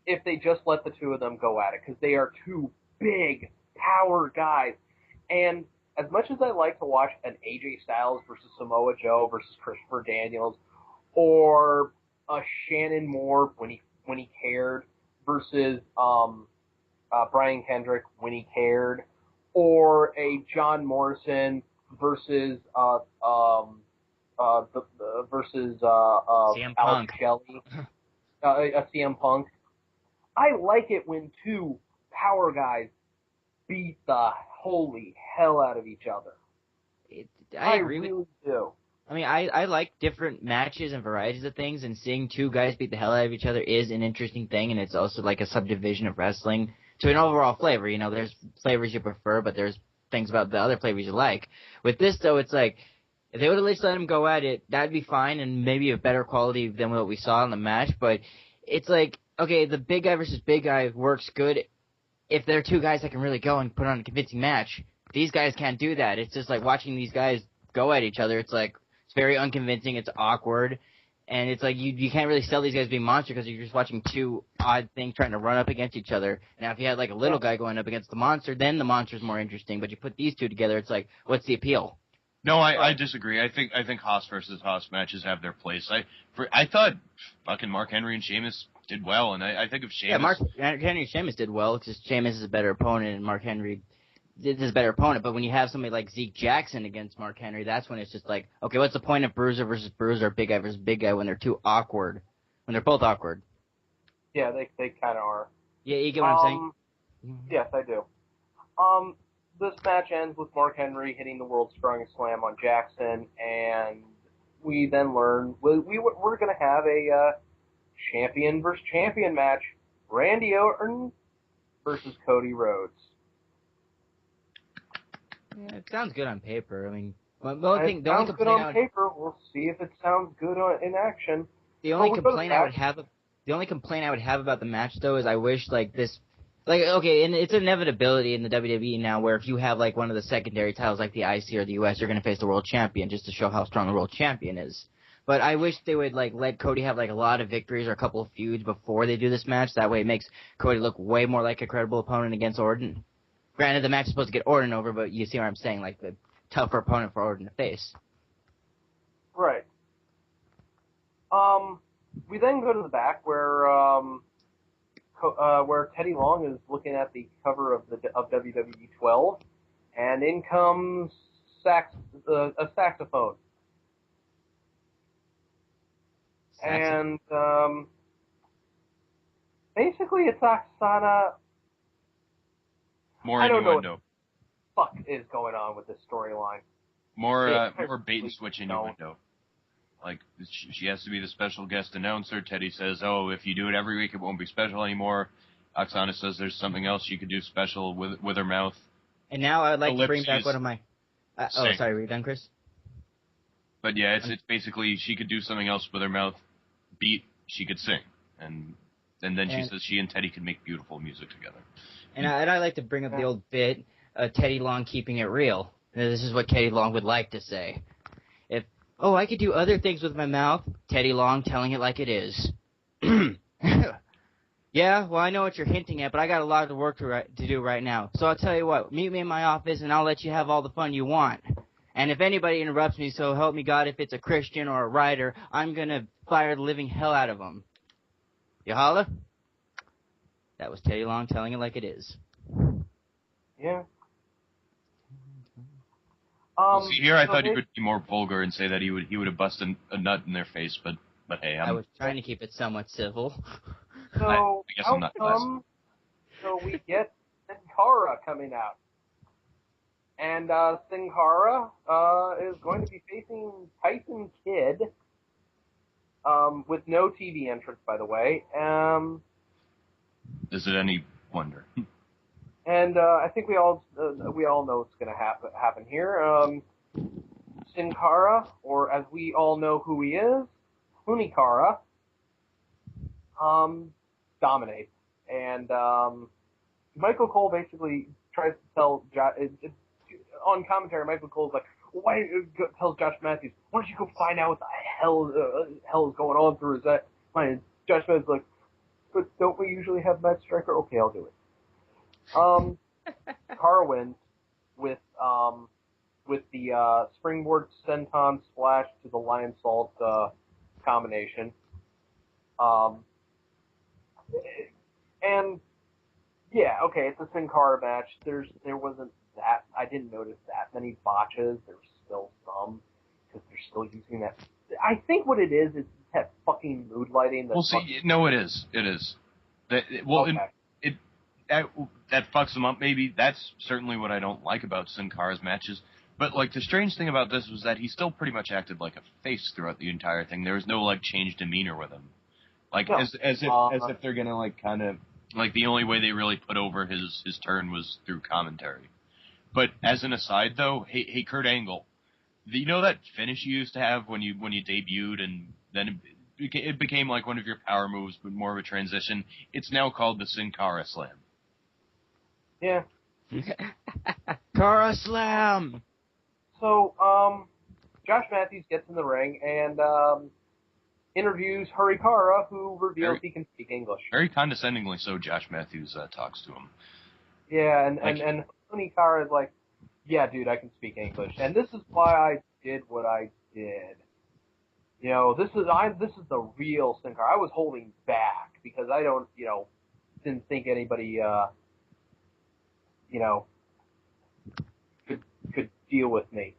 if they just let the two of them go at it, because they are two big power guys. And as much as I like to watch an AJ Styles versus Samoa Joe versus Christopher Daniels, or a Shannon Moore when he cared versus Brian Kendrick when he cared, or a John Morrison versus CM Alex Punk. Shelley, a CM Punk. I like it when two power guys beat the holy hell out of each other. I agree really with do. I mean, I like different matches and varieties of things, and seeing two guys beat the hell out of each other is an interesting thing, and it's also like a subdivision of wrestling to an overall flavor. You know, there's flavors you prefer, but there's things about the other flavors you like. With this, though, it's like, if they would at least let them go at it, that'd be fine, and maybe a better quality than what we saw in the match, but it's like, okay, the big guy versus big guy works good if there are two guys that can really go and put on a convincing match. These guys can't do that. It's just like watching these guys go at each other. It's like, it's very unconvincing, it's awkward, and it's like you can't really sell these guys being monster because you're just watching two odd things trying to run up against each other. Now, if you had like a little guy going up against the monster, then the monster's more interesting, but you put these two together, it's like, what's the appeal? No, I disagree. I think Haas versus Haas matches have their place. I thought fucking Mark Henry and Sheamus did well, and I think if Sheamus... Yeah, Mark Henry and Sheamus did well, because Sheamus is a better opponent, and Mark Henry is a better opponent. But when you have somebody like Zeke Jackson against Mark Henry, that's when it's just like, okay, what's the point of Bruiser versus Bruiser, or big guy versus big guy, when they're too awkward? When they're both awkward. Yeah, they kind of are. Yeah, you get what I'm saying? Yes, I do. This match ends with Mark Henry hitting the world's strongest slam on Jackson, and we then learn we're going to have a champion versus champion match: Randy Orton versus Cody Rhodes. Yeah, it sounds good on paper. I mean, It sounds good on paper. We'll see if it sounds good in action. The only complaint I would have about the match, though, is I wish okay, and it's an inevitability in the WWE now, where if you have like one of the secondary titles like the IC or the US, you're going to face the world champion just to show how strong the world champion is. But I wish they would like let Cody have like a lot of victories or a couple of feuds before they do this match. That way it makes Cody look way more like a credible opponent against Orton. Granted, the match is supposed to get Orton over, but you see what I'm saying, like the tougher opponent for Orton to face. Right. We then go to the back where Teddy Long is looking at the cover of WWE 12, and in comes a saxophone. And basically it's Oksana. More I don't know what innuendo. the fuck is going on with this storyline. More bait and switch innuendo. Like, she has to be the special guest announcer. Teddy says, oh, if you do it every week, it won't be special anymore. Oksana says there's something else she could do special with her mouth. And now I'd like to bring back one of my... sorry, were you done, Chris? But yeah, it's basically she could do something else with her mouth. Beat, she could sing, and then she says she and Teddy could make beautiful music together. And I like to bring up the old bit, Teddy Long keeping it real. This is what Teddy Long would like to say. I could do other things with my mouth. Teddy Long telling it like it is. Yeah, well, I know what you're hinting at, but I got a lot of work to do right now. So I'll tell you what, meet me in my office, and I'll let you have all the fun you want. And if anybody interrupts me, so help me God, if it's a Christian or a writer, I'm going to fire the living hell out of them. You holla? That was Teddy Long telling it like it is. Yeah. See, here I thought he would be more vulgar and say that he would have busted a nut in their face, but hey, I was trying to keep it somewhat civil. So, I guess I'm not so we get Sin Cara coming out. And Sin Cara is going to be facing Tyson Kidd with no TV entrance, by the way. Is it any wonder? And I think we all know what's going to happen here. Sin Cara, or as we all know who he is, Hunikara, dominates. And Michael Cole basically tries to tell on commentary, Michael Cole's like, tells Josh Matthews, why don't you go find out what the hell is going on through his mind? And Josh Matthews is like, but don't we usually have Matt Striker? Okay, I'll do it. Cara wins with the springboard senton splash to the lion salt combination. And yeah, okay, it's a Sin Cara match. There wasn't that. I didn't notice that many botches. There's still some because they're still using that. I think what it is that fucking mood lighting. Well, see, no, it is. It is. That fucks them up. Maybe that's certainly what I don't like about Sin Cara's matches. But like the strange thing about this was that he still pretty much acted like a face throughout the entire thing. There was no like changed demeanor with him. Like as if they're gonna like kind of like the only way they really put over his turn was through commentary. But as an aside though, hey Kurt Angle, you know that finish you used to have when you debuted and then it became like one of your power moves but more of a transition. It's now called the Sin Cara Slam. Yeah. Cara Slam. So Josh Matthews gets in the ring and interviews Hurricane, who reveals he can speak English. Very condescendingly so, Josh Matthews talks to him. Yeah, and Hurricane is like, yeah, dude, I can speak English. And this is why I did what I did. You know, this is the real Sin Cara. I was holding back because I didn't think anybody, could deal with me.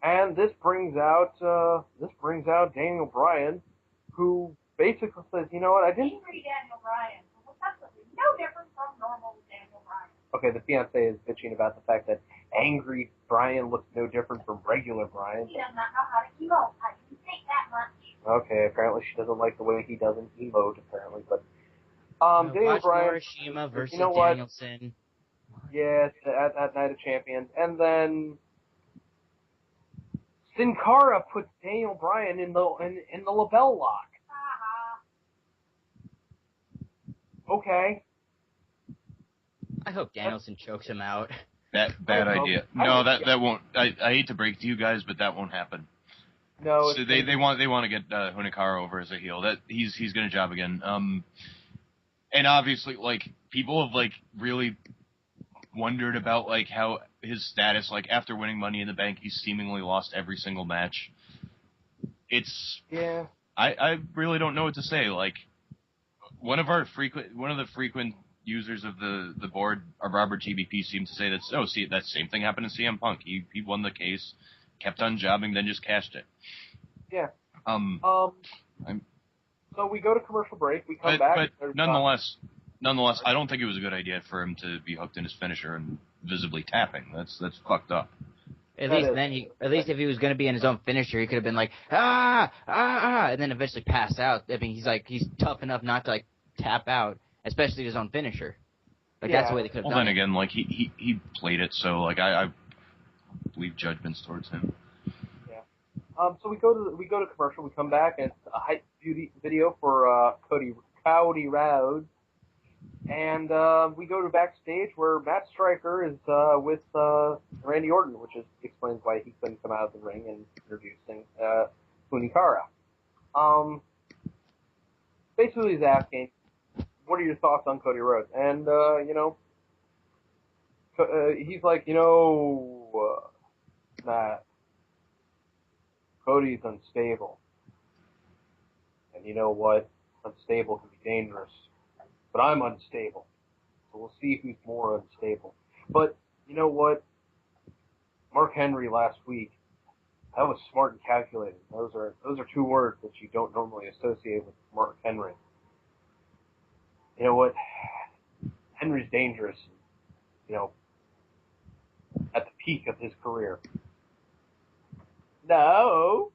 And this brings out Daniel Bryan, who basically says, you know what, I didn't. Angry Daniel Bryan. That's no different from normal Daniel Bryan. Okay, the fiance is bitching about the fact that angry Bryan looks no different from regular Bryan. He does not know how to emote. I can say that much. Okay, apparently she doesn't like the way he doesn't emote, apparently, but Daniel Bryan Morishima versus you know what? Danielson. Yes, at Night of Champions. And then Sin Cara puts Daniel Bryan in the label lock. Okay. I hope Danielson chokes him out. Bad idea. No, that won't. I hate to break to you guys, but that won't happen. No. So they want to get Hurricane over as a heel. That he's gonna job again. And obviously, like people have like really wondered about like how his status, like after winning Money in the Bank, he's seemingly lost every single match. Yeah. I really don't know what to say. Like one of the frequent users of the board, our Robert GBP, seemed to say that that same thing happened to CM Punk. He won the case, kept on jobbing, then just cashed it. Yeah. So we go to commercial break. We come back. But nonetheless, I don't think it was a good idea for him to be hooked in his finisher and visibly tapping. That's fucked up. At least if he was going to be in his own finisher, he could have been like and then eventually pass out. I mean, he's tough enough not to like tap out, especially his own finisher. Like that's the way they could have done it. Well, then again, like he played it, so like I believe judgments towards him. So we go to commercial. We come back, and it's a hype beauty video for Cody Rhodes. And we go to backstage where Matt Striker is with Randy Orton, which explains why he couldn't come out of the ring and introducing Hunikara. Basically, he's asking, what are your thoughts on Cody Rhodes? And, he's like, Matt, Cody's unstable. And you know what? Unstable can be dangerous. But I'm unstable. So we'll see who's more unstable. But you know what? Mark Henry last week, that was smart and calculated. Those are two words that you don't normally associate with Mark Henry. You know what? Henry's dangerous, at the peak of his career. No.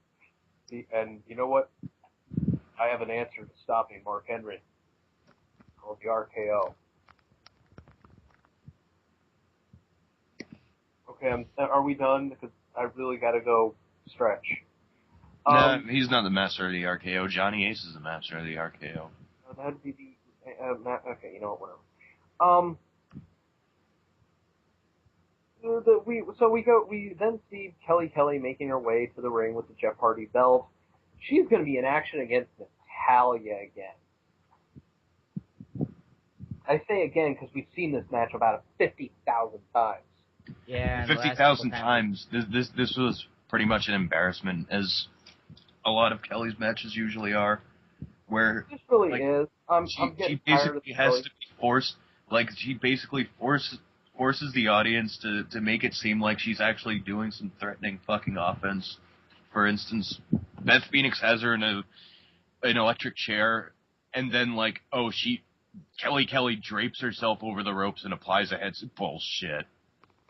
And you know what? I have an answer to stopping Mark Henry. Called the RKO. Okay, are we done? Because I really got to go stretch. No, he's not the master of the RKO. Johnny Ace is the master of the RKO. That'd be the okay. You know what? Whatever. We then see Kelly making her way to the ring with the Jeff Hardy belt. She's going to be in action against Natalya again. I say again because we've seen this match about 50,000 times. Yeah, 50,000 times. This was pretty much an embarrassment, as a lot of Kelly's matches usually are. Where this really is. She basically has to be forced. Like she basically forces the audience to make it seem like she's actually doing some threatening fucking offense. For instance, Beth Phoenix has her in an electric chair, and then Kelly drapes herself over the ropes and applies a headset. Bullshit.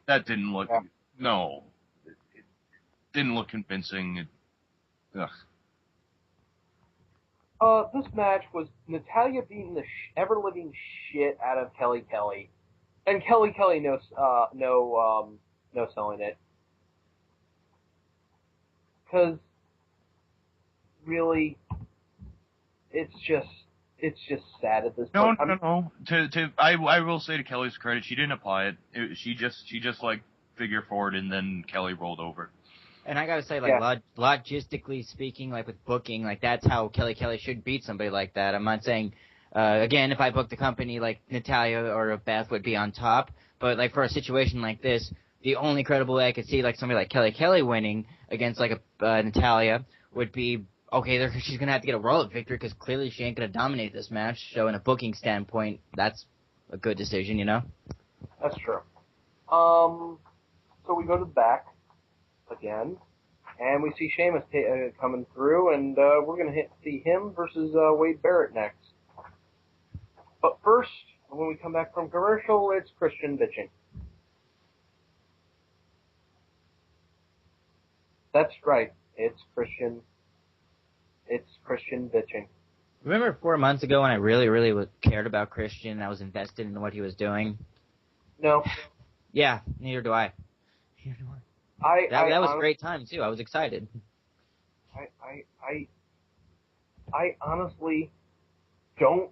That didn't look. Yeah. No, it didn't look convincing. Ugh. This match was Natalya beating the ever-living shit out of Kelly, and Kelly no selling it, because really, it's just sad at this point. No. I will say to Kelly's credit, she didn't apply it. She just figure forward, and then Kelly rolled over. And I gotta say, logistically speaking, with booking, that's how Kelly should beat somebody like that. I'm not saying, again, if I booked the company, Natalya or Beth would be on top, but for a situation like this, the only credible way I could see somebody like Kelly winning against Natalya would be, okay, she's gonna have to get a roll-up victory because clearly she ain't gonna dominate this match. So in a booking standpoint, that's a good decision, That's true. So we go to the back again, and we see Sheamus coming through, and we're going to see him versus Wade Barrett next. But first, when we come back from commercial, it's Christian bitching. That's right, it's Christian bitching. Remember 4 months ago when I really, really cared about Christian and I was invested in what he was doing? No. Yeah, neither do I. That was a great time too. I was excited. I honestly don't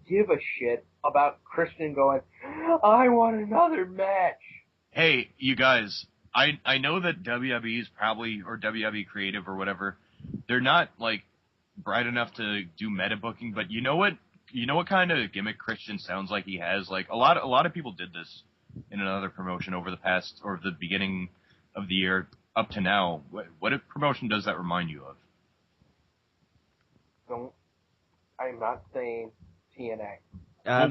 give a shit about Christian going, I want another match. Hey, you guys, I know that WWE is probably, or WWE Creative or whatever, they're not bright enough to do meta booking, but you know what kind of gimmick Christian sounds like he has? A lot of people did this in another promotion over the past, or the beginning of the year up to now. What promotion does that remind you of? I'm not saying TNA.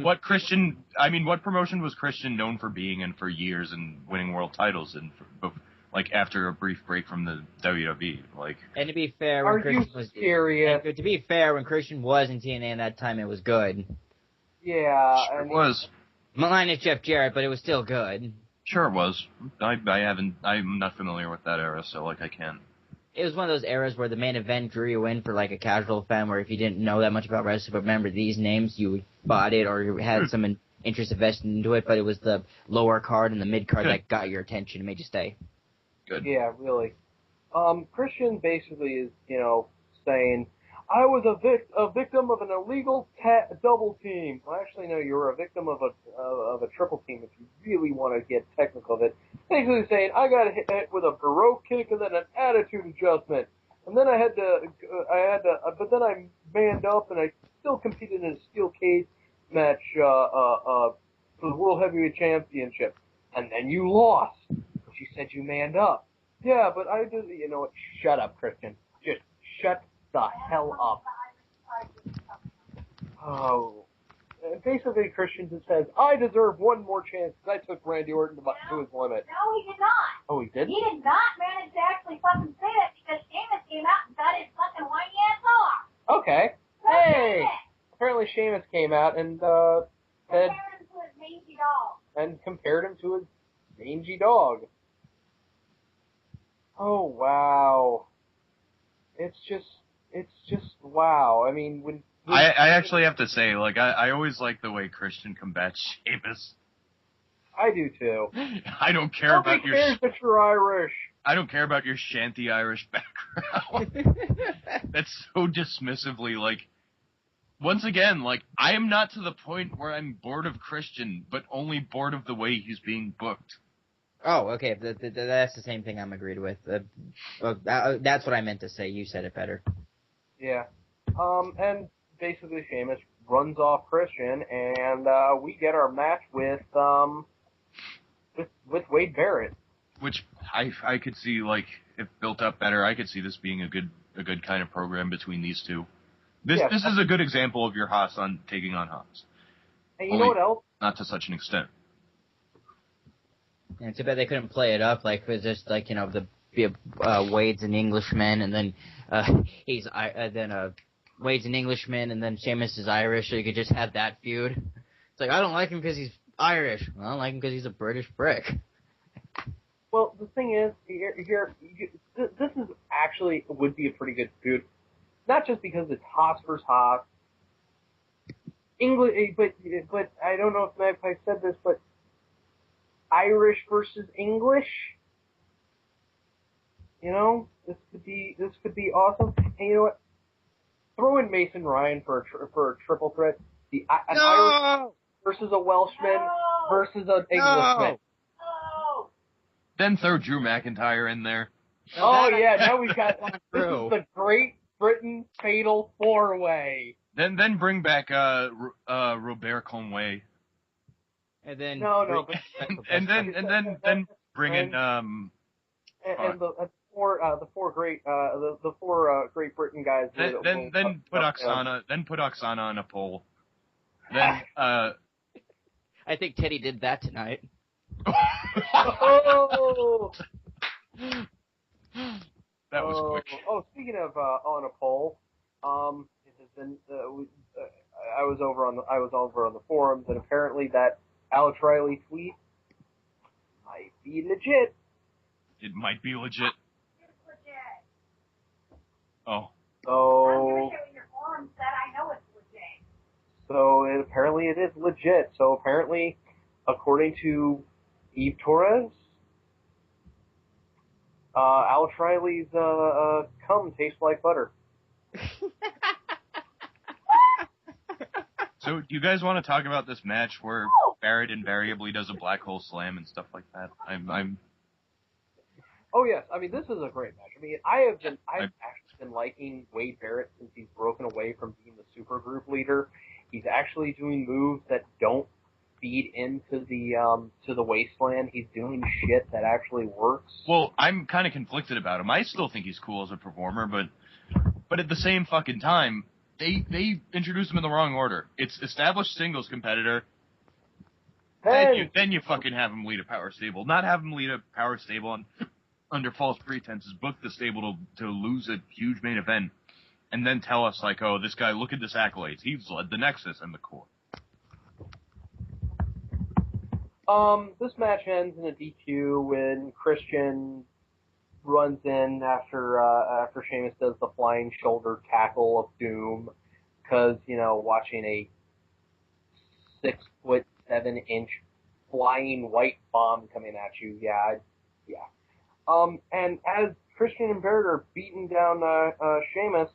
What promotion was Christian known for being in for years and winning world titles in, after a brief break from the WWE? And to be fair, when Christian was in TNA at that time, it was good. Yeah, sure it was. Minus Jeff Jarrett, but it was still good. Sure it was. I'm not familiar with that era, so I can't. It was one of those eras where the main event drew you in for a casual fan, where if you didn't know that much about wrestling but remember these names, you bought it or you had some interest invested into it, but it was the lower card and the mid card that got your attention and made you stay. Good. Yeah, really. Christian basically is, saying, I was a victim of an illegal double team. Well, actually, no, you were a victim of a triple team if you really want to get technical of it. Basically saying, I got hit with a Baroque kick and then an attitude adjustment. And then but then I manned up and I still competed in a steel cage match, for the World Heavyweight Championship. And then you lost. But you said you manned up. Yeah, but I did, you know what? Shut up, Christian. Just shut the hell up. Oh. Basically, Christian just says, I deserve one more chance because I took Randy Orton to his limit. No, he did not. Oh, he did? He did not manage to actually fucking say that because Sheamus came out and cut his fucking whiny ass off. Okay. Hey! Apparently Sheamus came out and, Compared him to his mangy dog. And compared him to his mangy dog. Oh, wow. It's just wow. I mean, when I actually have to say, like, I always like the way Christian combats Sheamus. I do too. I don't care about your... cares that you're Irish. I don't care about your shanty Irish background. That's so dismissively, like... Once again, like, I am not to the point where I'm bored of Christian, but only bored of the way he's being booked. Oh, okay. That's the same thing I'm agreed with. That's what I meant to say. You said it better. Yeah. And basically Sheamus runs off Christian, and we get our match with Wade Barrett. Which I could see, like, if built up better, I could see this being a good kind of program between these two. This is a good example of your Haas taking on Haas. And you know what else? Not to such an extent. Yeah, too bad they couldn't play it up like it was just like Wade's an Englishman and then Wade's an Englishman and then Sheamus is Irish, so you could just have that feud. It's like I don't like him because he's Irish. Well, I don't like him because he's a British prick. Well, the thing is, this is actually would be a pretty good feud. Not just because it's Haas versus Haas. English, but I don't know if I said this, but Irish versus English. You know, this could be awesome. And you know what? Throw in Mason Ryan for a triple threat. Irish versus a Welshman versus an Englishman. Oh. Then throw Drew McIntyre in there. Oh yeah, now we've got this is True. the Great Britain Fatal 4-Way. Then bring back Robert Conway. And then and then bring in the four Great Britain guys. Then put Oksana on a pole. Then I think Teddy did that tonight. Oh! That was quick. Oh, speaking of on a pole, it has been. I was over on the forums, and apparently that Alex Riley tweet might be legit. It might be legit. It's legit. Oh. So. I don't give a shit what your forum said. I know it's legit. So apparently it is legit. So apparently, according to Eve Torres, Alex Riley's cum tastes like butter. So, do you guys want to talk about this match where Barrett invariably does a black hole slam and stuff like that? Oh yes, I mean this is a great match. I mean I've actually been liking Wade Barrett since he's broken away from being the supergroup leader. He's actually doing moves that don't feed into the wasteland. He's doing shit that actually works. Well, I'm kind of conflicted about him. I still think he's cool as a performer, but at the same fucking time, they introduced him in the wrong order. It's established singles competitor. Then you fucking have him lead a power stable. Not have him lead a power stable under false pretenses. Book the stable to lose a huge main event, and then tell us like, oh, this guy, look at this accolades. He's led the Nexus and the Core. This match ends in a DQ when Christian runs in after Sheamus does the flying shoulder tackle of doom, because watching a 6'7" flying white bomb coming at you, yeah. And as Christian and Barrett are beating down Sheamus,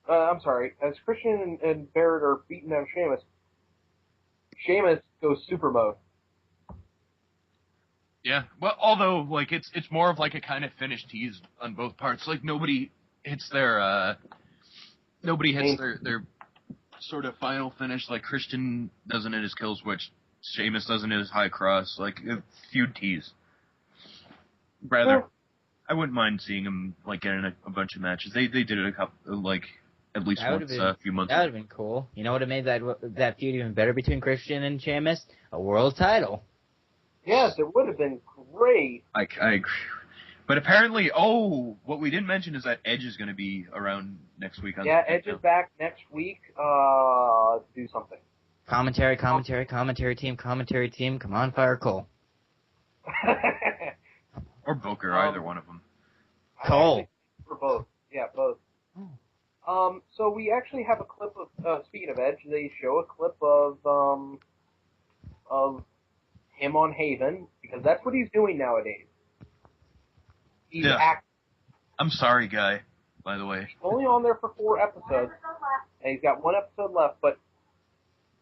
as Christian and Barrett are beating down Sheamus goes super mode. Yeah, well, although like it's more of like a kind of finished tease on both parts. Like nobody hits their sort of final finish. Like Christian doesn't hit his kill switch, Sheamus doesn't hit his high cross. Like a feud tease. Rather, I wouldn't mind seeing him like getting a bunch of matches. They did it a couple at least once a few months ago. That would have been cool. You know what would have made that feud even better between Christian and Sheamus? A world title. Yes, it would have been great. I agree. But apparently, what we didn't mention is that Edge is going to be around next week. Edge is back next week. Let's do something. Commentary team. Come on, Fire Cole. Or Booker, either one of them. Cole. For both. Yeah, both. So we actually have a clip of, speaking of Edge, they show a clip of him on Haven, because that's what he's doing nowadays. He's acting. I'm sorry, guy, by the way. He's only on there for 4 episodes, and he's got 1 episode left, but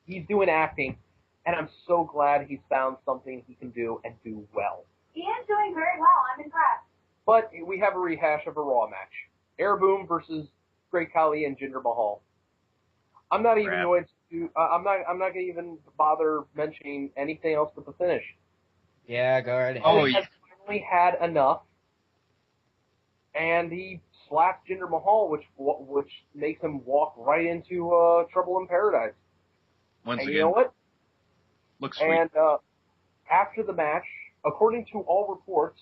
he's doing acting, and I'm so glad he's found something he can do and do well. He is doing very well. I'm impressed. But we have a rehash of a Raw match. Air Boom versus Great Khali and Jinder Mahal. I'm not even going to. I'm not going to even bother mentioning anything else but the finish. Yeah, go right ahead. He has finally had enough, and he slaps Jinder Mahal, which makes him walk right into Trouble in Paradise. Once and again, you know what? Looks sweet. And after the match, according to all reports,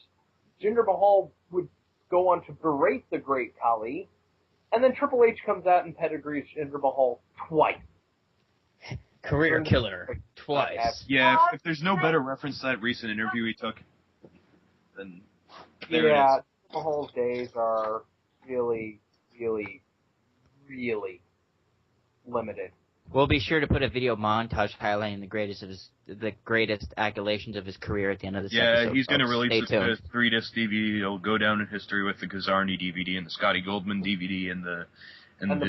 Jinder Mahal would go on to berate the Great Khali, and then Triple H comes out and pedigrees Jinder Mahal twice. Career killer. Twice. Yeah, if there's no better reference to that recent interview he took, then there it is. Mahal's days are really, really, really limited. We'll be sure to put a video montage highlighting the greatest accolations of his career at the end of this episode. Yeah, he's going to release the 3-disc DVD. It'll go down in history with the Kazarni DVD and the Scotty Goldman DVD and the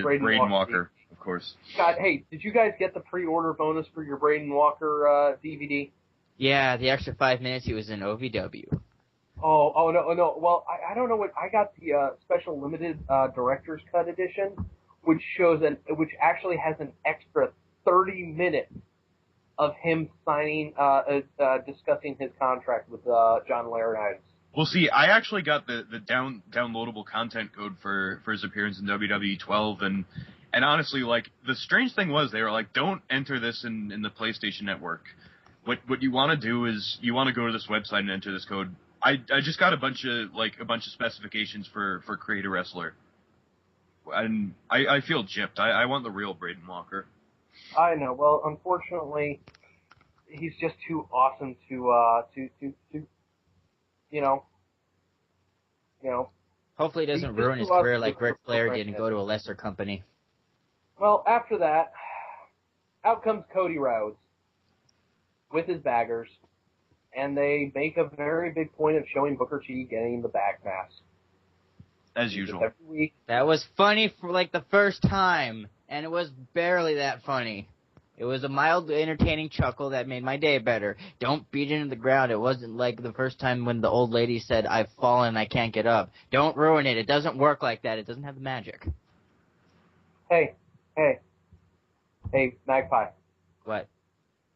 Braden Walker, of course. God, hey, did you guys get the pre-order bonus for your Braden Walker DVD? Yeah, the extra 5 minutes he was in OVW. Oh no. Well, I don't know what I got, the special limited director's cut edition, which actually has an extra 30 minutes of him signing, discussing his contract with John Laurinaitis. Well, see, I actually got the downloadable content code for his appearance in WWE 12, and honestly, like, the strange thing was they were like, don't enter this in the PlayStation Network. What you want to do is you want to go to this website and enter this code. I just got a bunch of specifications for Create a Wrestler. And I feel gypped. I want the real Braden Walker. I know. Well, unfortunately, he's just too awesome to Hopefully, it doesn't ruin his career like Ric Flair did and go to a lesser company. Well, after that, out comes Cody Rhodes with his baggers, and they make a very big point of showing Booker T getting the bag mask. As usual. Every week. That was funny for like the first time, and it was barely that funny. It was a mild, entertaining chuckle that made my day better. Don't beat it into the ground. It wasn't like the first time when the old lady said, I've fallen, I can't get up. Don't ruin it. It doesn't work like that. It doesn't have the magic. Hey, Magpie. What?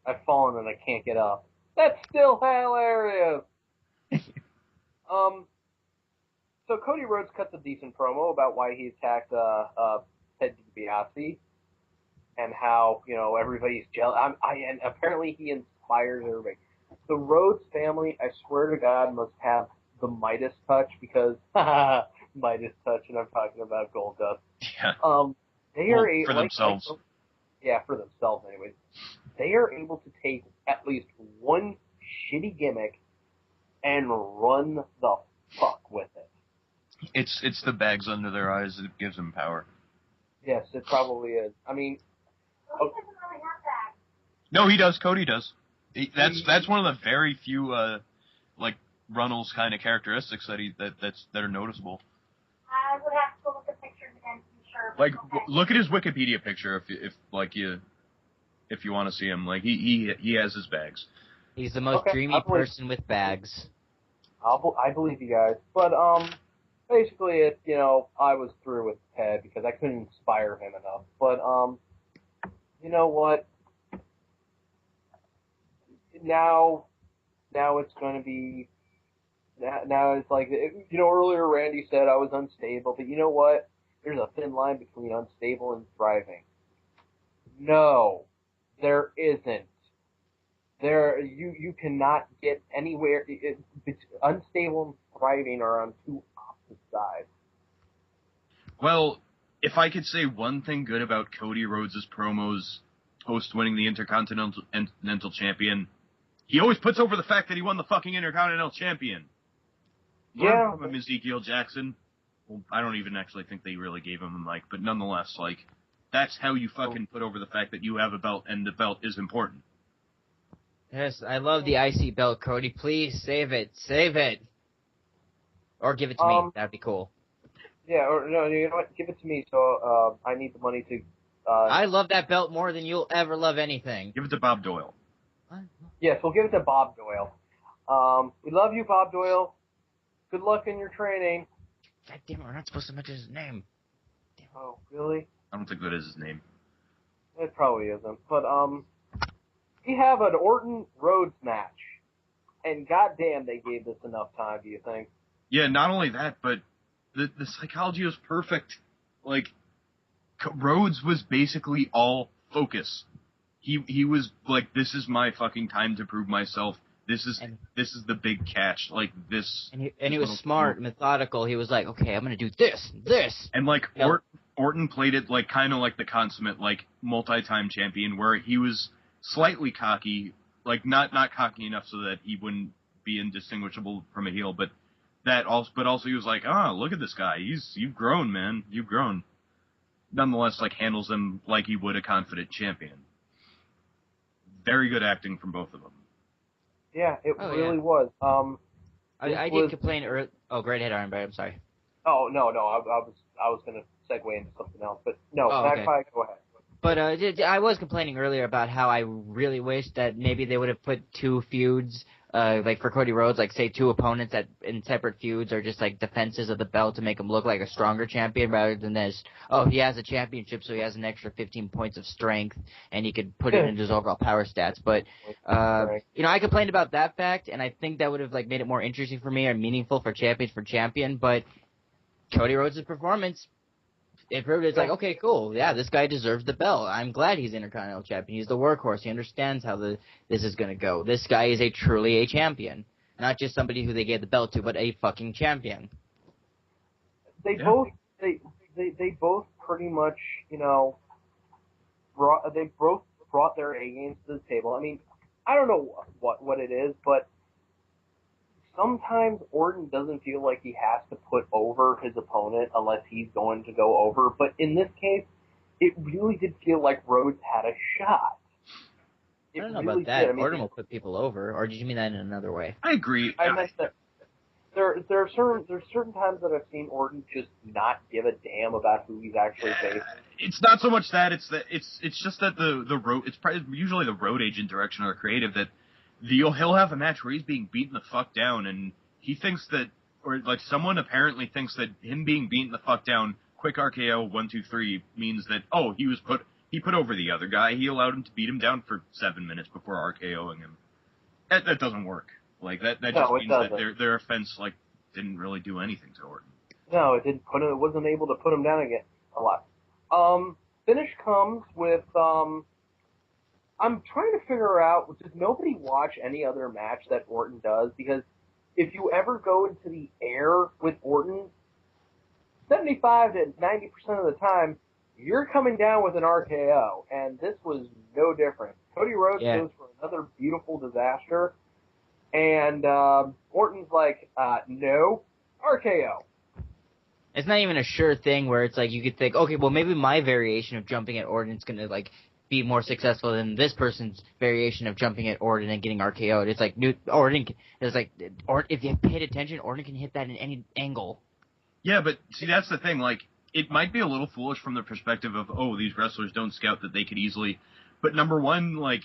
I've fallen and I can't get up. That's still hilarious. So Cody Rhodes cuts a decent promo about why he attacked Ted DiBiase and how everybody's jealous. And apparently he inspires everybody. The Rhodes family, I swear to God, must have the Midas touch because Midas touch, and I'm talking about Goldust. Yeah. They are for themselves. Yeah, for themselves, anyways. They are able to take at least one shitty gimmick and run the fuck with it. It's the bags under their eyes that gives them power. Yes, it probably is. I mean, Cody doesn't really have that. No, he does. Cody does. That's one of the very few Runnels kind of characteristics that are noticeable. I would have to look at pictures again to be sure. Like, Okay. look at his Wikipedia picture if you want to see him. Like, he has his bags. He's the most dreamy person with bags. I believe you guys, but basically, I was through with Ted because I couldn't inspire him enough. But you know what? Now it's going to be. Now it's like, earlier Randy said I was unstable, but you know what? There's a thin line between unstable and thriving. No, there isn't. You cannot get anywhere. Unstable and thriving are on two opposite sides. Well, if I could say one thing good about Cody Rhodes' promos post winning the Intercontinental Champion, he always puts over the fact that he won the fucking Intercontinental Champion. Yeah. From him, Ezekiel Jackson. Well, I don't even actually think they really gave him a mic, but nonetheless, like, that's how you fucking put over the fact that you have a belt and the belt is important. Yes, I love the IC belt, Cody. Please save it. Save it. Or give it to me. That'd be cool. Yeah, or no, you know what? Give it to me so I need the money to... I love that belt more than you'll ever love anything. Give it to Bob Doyle. What? Yes, we'll give it to Bob Doyle. We love you, Bob Doyle. Good luck in your training. God damn it, we're not supposed to mention his name. Damn. Oh, really? I don't think that is his name. It probably isn't. But, we have an Orton Rhodes match. And goddamn, they gave this enough time, do you think? Yeah, not only that, but the psychology was perfect. Like, Rhodes was basically all focus. He was like, this is my fucking time to prove myself. This is the big catch. Like, this. And he was smart, methodical. He was like, okay, I'm gonna do this. And like, Orton played it like kind of like the consummate like multi-time champion, where he was slightly cocky, like not cocky enough so that he wouldn't be indistinguishable from a heel, but also he was like, look at this guy. You've grown, man. You've grown. Nonetheless, like, handles them like he would a confident champion. Very good acting from both of them. Yeah, it really was. I did complain earlier. Oh, great ahead, Iron Bear. I'm sorry. Oh, no. I was going to segue into something else, but no, okay. Go ahead. But I was complaining earlier about how I really wish that maybe they would have put two feuds, like for Cody Rhodes, like say two opponents in separate feuds or just like defenses of the belt to make him look like a stronger champion rather than this. Oh, he has a championship, so he has an extra 15 points of strength and he could put it into his overall power stats. But I complained about that fact, and I think that would have like made it more interesting for me or meaningful for champion. But Cody Rhodes' performance. It proved it's like, okay, cool. Yeah, this guy deserves the belt. I'm glad he's Intercontinental Champion. He's the workhorse. He understands how this is going to go. This guy is truly a champion. Not just somebody who they gave the belt to, but a fucking champion. They both pretty much, brought their A games to the table. I mean, I don't know what it is, but sometimes Orton doesn't feel like he has to put over his opponent unless he's going to go over. But in this case, it really did feel like Rhodes had a shot. I don't know about that. Orton will put people over, or did you mean that in another way? I agree. I meant that there are certain times that I've seen Orton just not give a damn about who he's actually facing. It's not so much that it's just that the road. It's probably usually the road agent direction or creative that. He'll have a match where he's being beaten the fuck down, and he thinks that, or like someone apparently thinks that him being beaten the fuck down, quick RKO 1, 2, 3 means that he put over the other guy. He allowed him to beat him down for 7 minutes before RKOing him. That doesn't work. Like that just means that their offense like didn't really do anything to Orton. No, it didn't it wasn't able to put him down again a lot. Finish comes with I'm trying to figure out, does nobody watch any other match that Orton does? Because if you ever go into the air with Orton, 75 to 90% of the time, you're coming down with an RKO. And this was no different. Cody Rhodes goes for another beautiful disaster. And Orton's like, no, RKO. It's not even a sure thing where it's like you could think, okay, well maybe my variation of jumping at Orton's going to like be more successful than this person's variation of jumping at Orton and getting RKO'd. It's like if you paid attention, Orton can hit that in any angle. Yeah, but see, that's the thing. Like, it might be a little foolish from the perspective of, oh, these wrestlers don't scout that they could easily. But number one, like,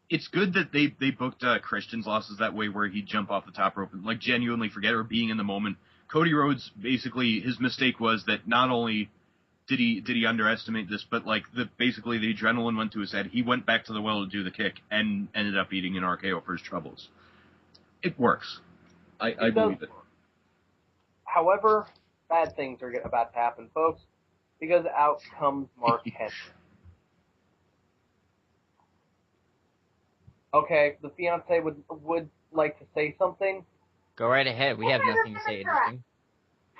it's good that they booked Christian's losses that way, where he'd jump off the top rope and like genuinely forget or being in the moment. Cody Rhodes, basically his mistake was that not only did he underestimate this, but like basically the adrenaline went to his head. He went back to the well to do the kick and ended up eating an RKO for his troubles. It works. I believe it. However, bad things are about to happen, folks, because out comes Mark Henry. Okay, the fiance would like to say something. Go right ahead. We have nothing to say interesting.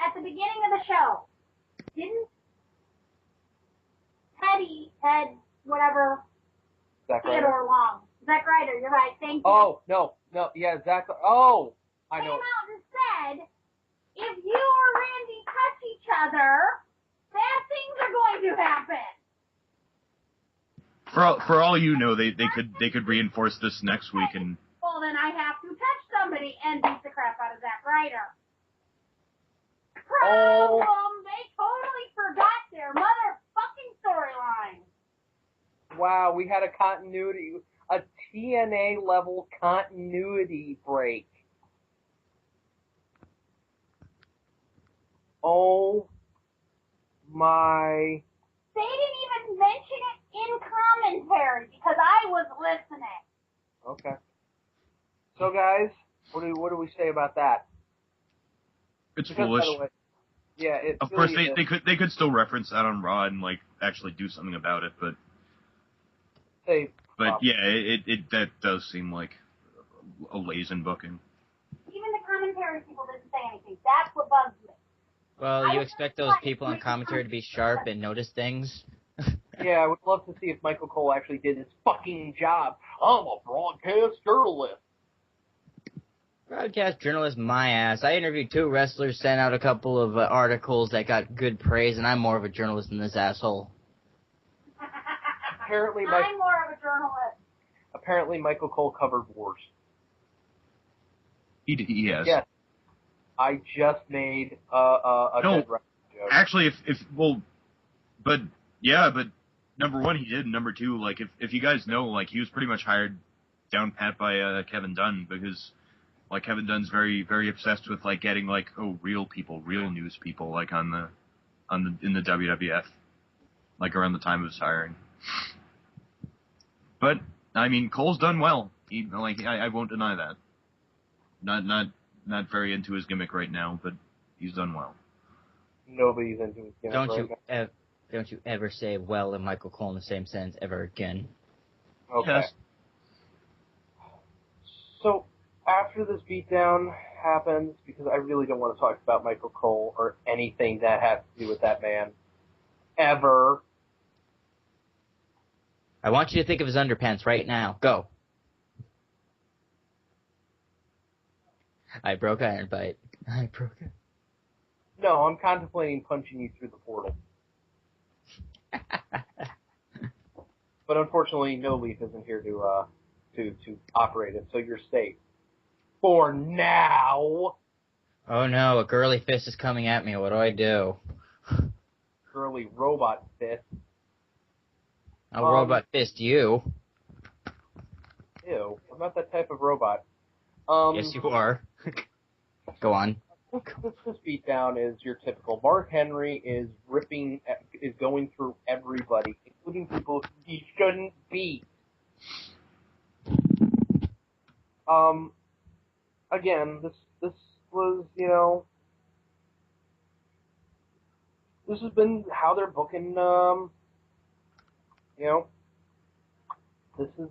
At the beginning of the show, didn't Ted, whatever, Zack Theodore Ryder. Long, Zack Ryder, you're right, thank you. Oh, no, yeah, Zack. Oh, I know. Came out and said, if you or Randy touch each other, bad things are going to happen. For all you know, they could reinforce this next week and. Well, then I have to touch somebody and beat the crap out of Zack Ryder. Problem! They totally forgot their motherfucking storyline. Wow, we had a TNA level continuity break. Oh my. They didn't even mention it in commentary because I was listening. Okay. So guys, what do we say about that? It's Because, foolish. by the way, yeah, it Of really course, they could still reference that on Raw and like actually do something about it, but it that does seem like a lazy booking. Even the commentary people didn't say anything. That's what bugs me. Well, you expect those people on commentary to be sharp and notice things? Yeah, I would love to see if Michael Cole actually did his fucking job. I'm a broadcast journalist. Broadcast journalist, my ass. I interviewed 2 wrestlers, sent out a couple of articles that got good praise, and I'm more of a journalist than this asshole. Apparently, I'm more of a journalist. Apparently, Michael Cole covered wars. He has. Yes. I just made a No, Dead Rider joke. Actually, but number one, he did. And number two, like, if you guys know, like, he was pretty much hired down pat by Kevin Dunn because, like, Kevin Dunn's very, very obsessed with, like, getting, like, real people, real news people, like, in the WWF, like, around the time of his hiring. But, I mean, Cole's done well. I won't deny that. Not very into his gimmick right now, but he's done well. Nobody's into his gimmick Don't you ever say well and Michael Cole in the same sentence ever again. Okay. Yes. So, after this beatdown happens, because I really don't want to talk about Michael Cole or anything that has to do with that man, ever. I want you to think of his underpants right now. Go. I broke Iron Bite. I broke it. No, I'm contemplating punching you through the portal. But unfortunately, No Leaf isn't here to operate it, so you're safe. For now. Oh no, a girly fist is coming at me. What do I do? Girly robot fist. I'll robot fist you. Ew, I'm not that type of robot. Yes, you are. Go on. This beatdown is your typical. Mark Henry is going through everybody, including people he shouldn't beat. Again, this was, this has been how they're booking, this is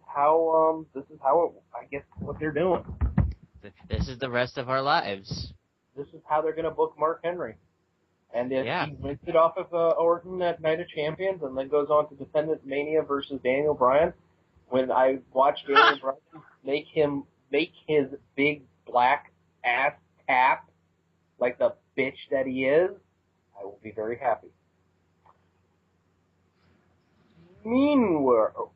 how I guess what they're doing. This is the rest of our lives. This is how they're going to book Mark Henry. And if Yeah. he wins it off of Orton at Night of Champions and then goes on to defend at Mania versus Daniel Bryan, when I watch Daniel Bryan make his big black ass tap like the bitch that he is, I will be very happy. Meanwhile,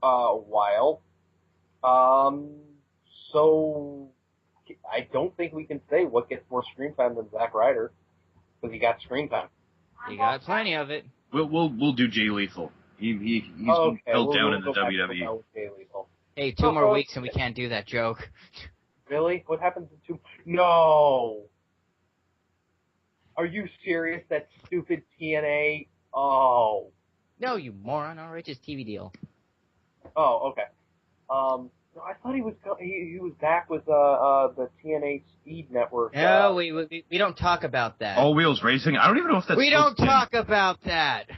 so I don't think we can say what gets more screen time than Zack Ryder, because he got screen time. You got plenty of it. We'll do Jay Lethal. He's been held down in the WWE. Hey, 2 more weeks and we can't do that joke. Really? What happens in 2? No. Are you serious? That stupid TNA? Oh. No, you moron. All right, just TV deal. Oh, okay. No, I thought he was back with the TNA Speed Network. No, we don't talk about that. All Wheels Racing? I don't even know if that's... We don't talk about that.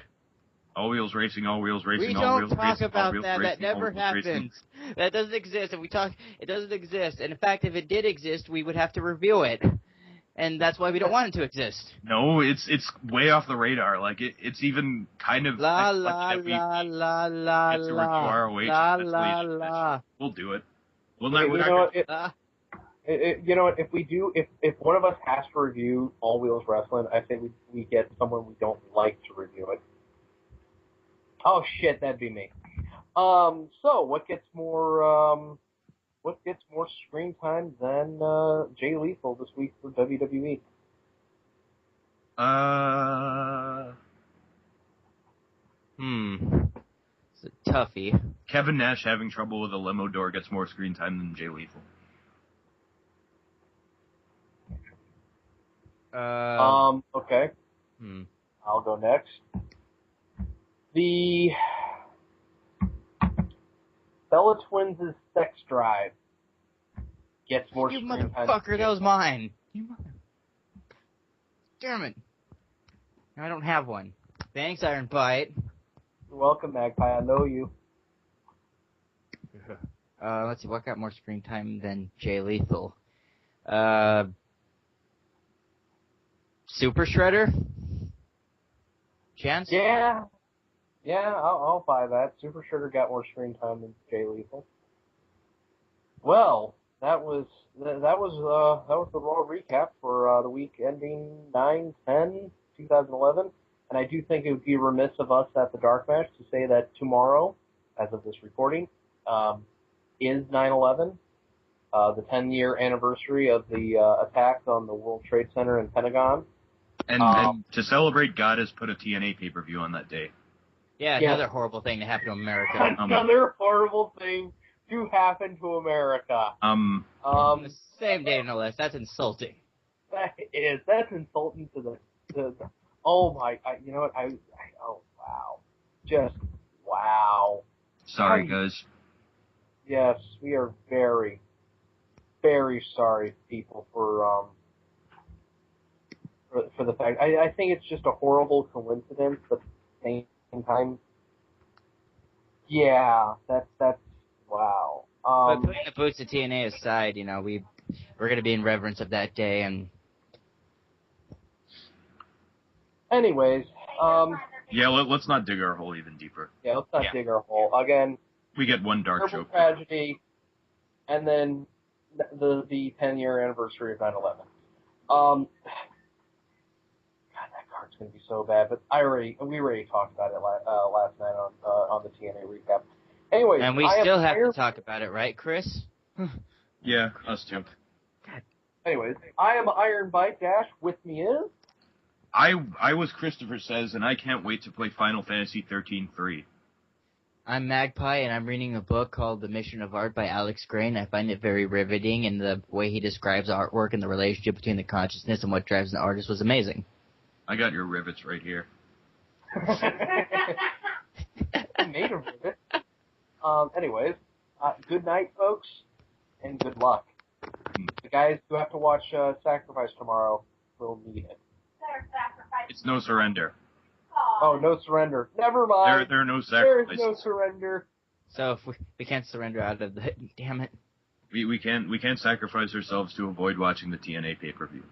All Wheels Racing, All Wheels Racing, We All Wheels don't talk Racing, about All Wheels that. Racing, That never All Wheels Racing. happens. That doesn't exist. If we talk, it doesn't exist. And in fact, if it did exist, we would have to review it. And that's why we don't want it to exist. No, it's way off the radar. Like it's even kind of La like la that we la la la get to review ROH. la That's la lazy. la. We'll do it. We're You not know gonna- what? You know what? If we do, if one of us has to review All Wheels Wrestling, I think we get someone we don't like to review it. Oh shit, that'd be me. So what gets more screen time than Jay Lethal this week for WWE? It's a toughie. Kevin Nash having trouble with a limo door gets more screen time than Jay Lethal. Okay. I'll go next. The Bella Twins' sex drive gets more You screen time. motherfucker, that was mine. You mother... Damn it. I don't have one. Thanks, Iron Bite. You're welcome, Magpie. I know you. Let's see, what got more screen time than Jay Lethal? Super Shredder? Chance? Yeah, I'll buy that. Super Shredder got more screen time than Jay Lethal. Well, that was the Raw recap for the week ending 9/10/2011, and I do think it would be remiss of us at the DarkMatch to say that tomorrow, as of this recording, is 9/11, the 10-year anniversary of the attack on the World Trade Center and Pentagon. And to celebrate, God has put a TNA pay-per-view on that day. Yeah, another horrible thing to happen to America. Another horrible thing to happen to America. The same day, no less. That's insulting. That's insulting to the oh my, you know what, oh wow. Just, wow. Sorry, guys. Yes, we are very, very sorry, people, for the fact. I think it's just a horrible coincidence, but at the same time, yeah, that's wow. But putting the boots of TNA aside, you know, we're going to be in reverence of that day. And anyways, yeah, let's not dig our hole even deeper. Yeah, let's not dig our hole again. We get one dark Terrible joke. Tragedy, and then the 10-year anniversary of 9/11. God, that card's gonna be so bad. But we already talked about it last night on the TNA recap. Anyways, and we still have to talk about it, right, Chris? Yeah, us too. Anyways, I am Iron Bite Dash. With me is I was Christopher Says, and I can't wait to play Final Fantasy 13-3. I'm Magpie, and I'm reading a book called The Mission of Art by Alex Grain. I find it very riveting, and the way he describes artwork and the relationship between the consciousness and what drives an artist was amazing. I got your rivets right here. Made of it. Anyways, good night, folks, and good luck. The guys who have to watch Sacrifice tomorrow will need it. It's no surrender. Oh, no surrender. Never mind. There are no sacrifices. There's no surrender. So if we can't surrender out of the... Damn it. We can't sacrifice ourselves to avoid watching the TNA pay-per-view.